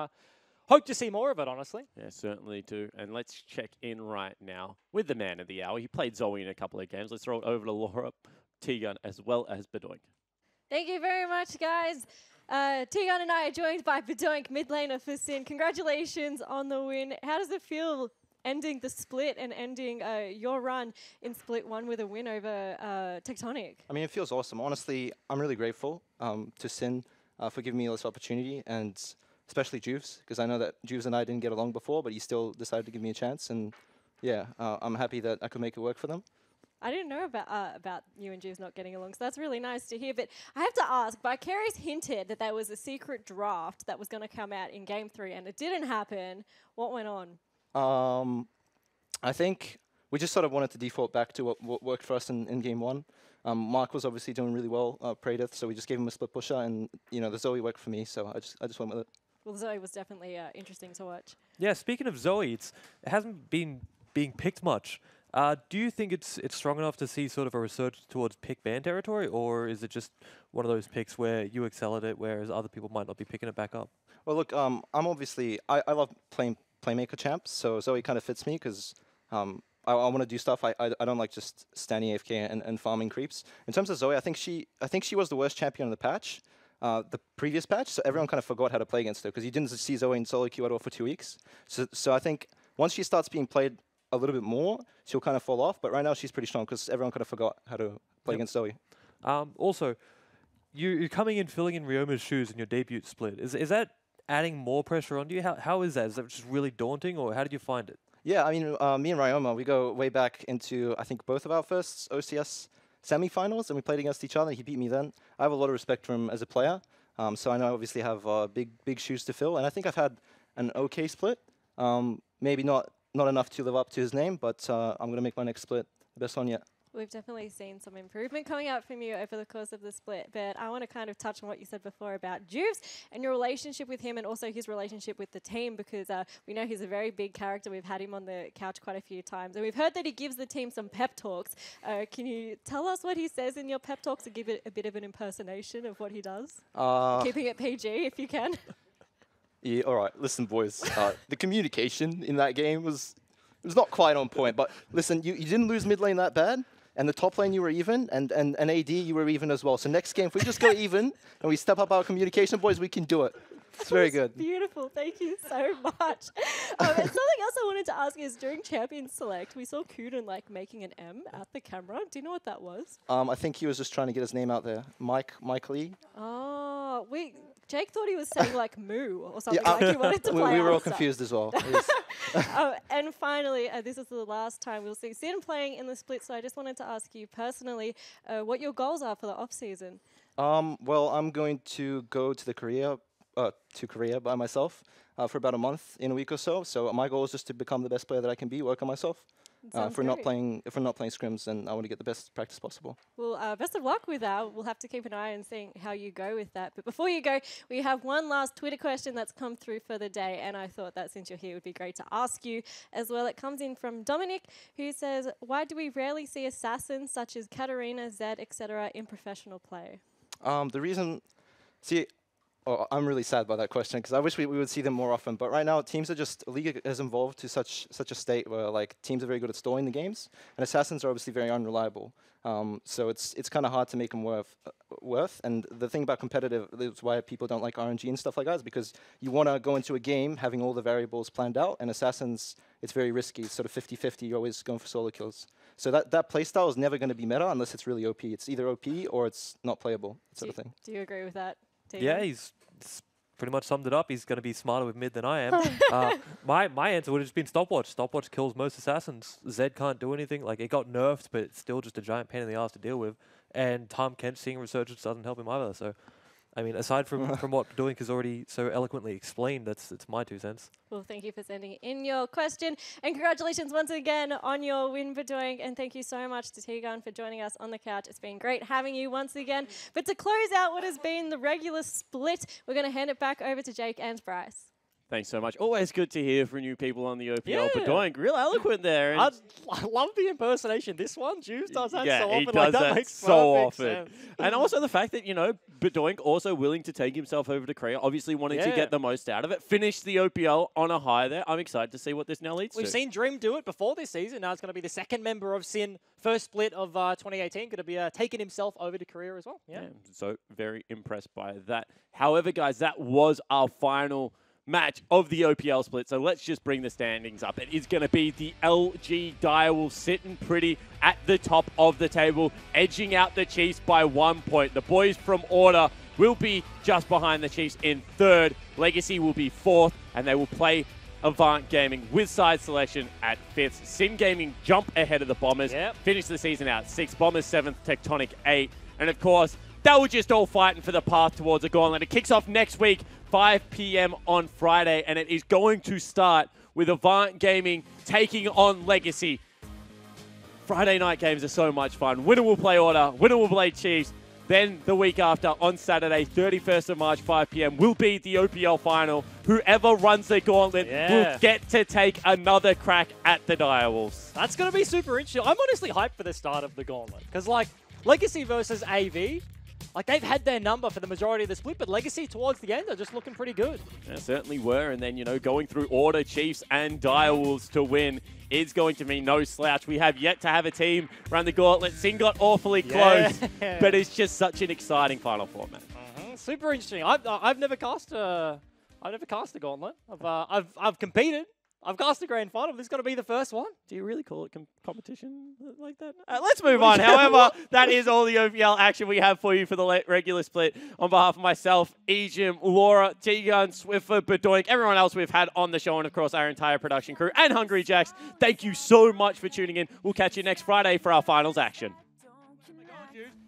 hope to see more of it, honestly. Yeah, certainly do. And let's check in right now with the man of the hour. He played Zoe in a couple of games. Let's throw it over to Laura, T-Gun, as well as Bedoink. Thank you very much, guys. T-Gun and I are joined by Bedoink, mid laner for Sin. Congratulations on the win. How does it feel ending the split and ending your run in Split 1 with a win over Tectonic? I mean, it feels awesome. Honestly, I'm really grateful to Sin for giving me this opportunity, and especially Juves, because I know that Juves and I didn't get along before, but he still decided to give me a chance. And yeah, I'm happy that I could make it work for them. I didn't know about you and Juves not getting along, so that's really nice to hear. But I have to ask, Vicarious hinted that there was a secret draft that was going to come out in Game 3, and it didn't happen. What went on? I think we just sort of wanted to default back to what worked for us in Game 1. Mark was obviously doing really well, Praedyth, so we just gave him a split pusher, and the Zoe worked for me, so I just went with it. Well, Zoe was definitely interesting to watch. Yeah, speaking of Zoe, it hasn't been being picked much. Do you think it's strong enough to see sort of a resurgence towards pick ban territory, or is it just one of those picks where you excel at it, whereas other people might not be picking it back up? Well, look, I'm obviously, I love playing Playmaker champs, so Zoe kind of fits me because I want to do stuff. I don't like just standing AFK and farming creeps. In terms of Zoe, I think she was the worst champion on the patch. The previous patch, so everyone kind of forgot how to play against her because you didn't see Zoe in solo queue at all for 2 weeks. So I think once she starts being played a little bit more, she'll kind of fall off. But right now she's pretty strong because everyone kind of forgot how to play against Zoe. Also, you're coming in filling in Ryoma's shoes in your debut split. Is that adding more pressure onto you? How is that? Is that just really daunting, or how did you find it? Yeah, I mean, me and Ryoma, we go way back into, I think, both of our first OCS semi-finals, and we played against each other. He beat me then. I have a lot of respect for him as a player, so I know I obviously have big shoes to fill, and I think I've had an okay split. Maybe not enough to live up to his name, but I'm going to make my next split the best one yet. We've definitely seen some improvement coming out from you over the course of the split, but I want to kind of touch on what you said before about Juves and your relationship with him and also his relationship with the team, because we know he's a very big character. We've had him on the couch quite a few times, and we've heard that he gives the team some pep talks. Can you tell us what he says in your pep talks and give it a bit of an impersonation of what he does? Keeping it PG if you can. Yeah, all right. Listen, boys, the communication in that game was not quite on point, but listen, you didn't lose mid lane that bad. And the top lane, you were even, and AD, you were even as well. So next game, if we just go even and we step up our communication, boys, we can do it. It's very good. Beautiful. Thank you so much. And something else I wanted to ask is during Champion Select, we saw Coonan making an M at the camera. Do you know what that was? I think he was just trying to get his name out there. Mike Lee. Oh, Jake thought he was saying like moo or something, Yeah, like he wanted to play we were all Alistar. confused as well. And finally, this is the last time we'll see Sin playing in the split, so I just wanted to ask you personally what your goals are for the off-season. Well, I'm going to go to Korea by myself for about a month in a week or so. So my goal is just to become the best player that I can be, work on myself. If we're not playing scrims, then I want to get the best practice possible. Well, best of luck with that. We'll have to keep an eye on seeing how you go with that. But before you go, we have one last Twitter question that's come through for the day, and I thought that since you're here, it would be great to ask you as well. It comes in from Dominic, who says, "Why do we rarely see assassins such as Katarina, Zed, etc. in professional play?" The reason, I'm really sad by that question because I wish we would see them more often. But right now, teams are just League has evolved to such a state where like teams are very good at stalling the games, and assassins are obviously very unreliable. So it's kind of hard to make them worth. And the thing about competitive is why people don't like RNG and stuff like that is because you want to go into a game having all the variables planned out, and assassins it's very risky. It's sort of 50-50. You're always going for solo kills. So that playstyle is never going to be meta unless it's really OP. It's either OP or it's not playable, sort of thing. Do you agree with that? Yeah, he's pretty much summed it up. He's going to be smarter with mid than I am. My answer would have just been Stopwatch. Stopwatch kills most assassins. Zed can't do anything. Like, it got nerfed, but it's still just a giant pain in the ass to deal with. And Tom Kent seeing Resurgence doesn't help him either. So, I mean, aside from what Doink has already so eloquently explained, that's my 2 cents. Well, thank you for sending in your question. And congratulations once again on your win, Bedoink. And thank you so much to Tegan for joining us on the couch. It's been great having you once again. But to close out what has been the regular split, we're going to hand it back over to Jake and Bryce. Thanks so much. Always good to hear from new people on the OPL. Yeah. Bedoink, real eloquent there. I love the impersonation. This one, Juice does that yeah, so often. he does like, that makes so perfect often. sense. And also the fact that, Bedoink also willing to take himself over to Korea, obviously wanting to get the most out of it, finish the OPL on a high there. I'm excited to see what this now leads We've to. seen Dream do it before this season. Now it's going to be the second member of Sin, first split of 2018, going to be taking himself over to Korea as well. Yeah. So very impressed by that. However, guys, that was our final match of the OPL split. So let's just bring the standings up. It is going to be the LG Direwolves sitting pretty at the top of the table, edging out the Chiefs by 1 point. The boys from Order will be just behind the Chiefs in third. Legacy will be fourth, and they will play Avant Gaming with side selection at fifth. Sin Gaming jump ahead of the Bombers, finish the season out sixth. Bombers seventh, Tectonic eighth. And of course, they were just all fighting for the path towards a gauntlet. It kicks off next week, 5 p.m. on Friday, and it is going to start with Avant Gaming taking on Legacy. Friday night games are so much fun. Winner will play Order, winner will play Chiefs. Then the week after, on Saturday, 31st of March, 5 p.m., will be the OPL final. Whoever runs the gauntlet will get to take another crack at the Direwolves. That's going to be super interesting. I'm honestly hyped for the start of the gauntlet. Because, like, Legacy versus AV, like, they've had their number for the majority of the split, but Legacy towards the end are just looking pretty good. They certainly were. And then, going through Order, Chiefs, and Direwolves to win is going to be no slouch. We have yet to have a team run the gauntlet. Sin got awfully close, but it's just such an exciting final format. Super interesting. I've never cast a gauntlet. I've competed. I've cast a grand final. This is going to be the first one. Do you really call it competition like that? Let's move on. However, that is all the OPL action we have for you for the regular split. On behalf of myself, Ejim, Laura, Tegan, Swiffer, Bedoink, everyone else we've had on the show, and of course our entire production crew and Hungry Jacks, thank you so much for tuning in. We'll catch you next Friday for our finals action.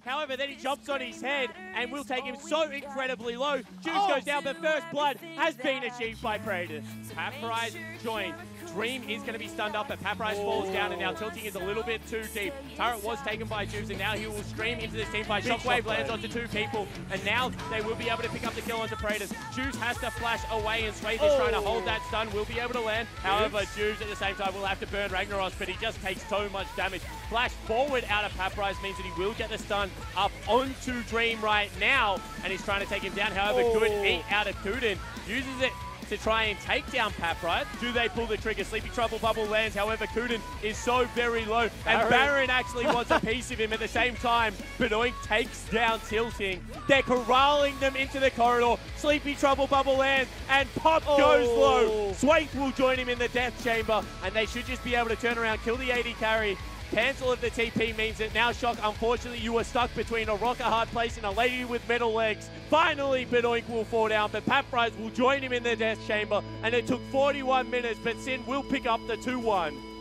However, then he jumps on his head and will take him so incredibly low. Juice goes down, but first blood has been achieved by Praetor. Paprise joined. Dream is going to be stunned up, but Paprise falls down, and now tilting is a little bit too deep. Turret was taken by Juice, and now he will stream into this team by Shockwave, lands onto 2 people, and now they will be able to pick up the kill onto Praetor. Juice has to flash away, and Swathe is trying to hold that stun, will be able to land. However, Juice at the same time will have to burn Ragnaros, but he just takes so much damage. Flash forward out of Paprise means that he will get the stun up onto Dream right now, and he's trying to take him down. However, good eat out of Kuden, uses it to try and take down Paprise. Do they pull the trigger? Sleepy Trouble Bubble lands. However, Kuden is so very low, and Baron actually wants a piece of him at the same time. Bedoink takes down Tilting. They're corralling them into the corridor. Sleepy Trouble Bubble lands, and Pop goes low. Swathe will join him in the death chamber, and they should just be able to turn around, kill the AD carry. cancel of the TP means that now, Shock, unfortunately, you were stuck between a rock, a hard place, and a lady with metal legs. Finally, Benoink will fall down, but Paprise will join him in the death chamber, and it took 41 minutes, but Sin will pick up the 2-1.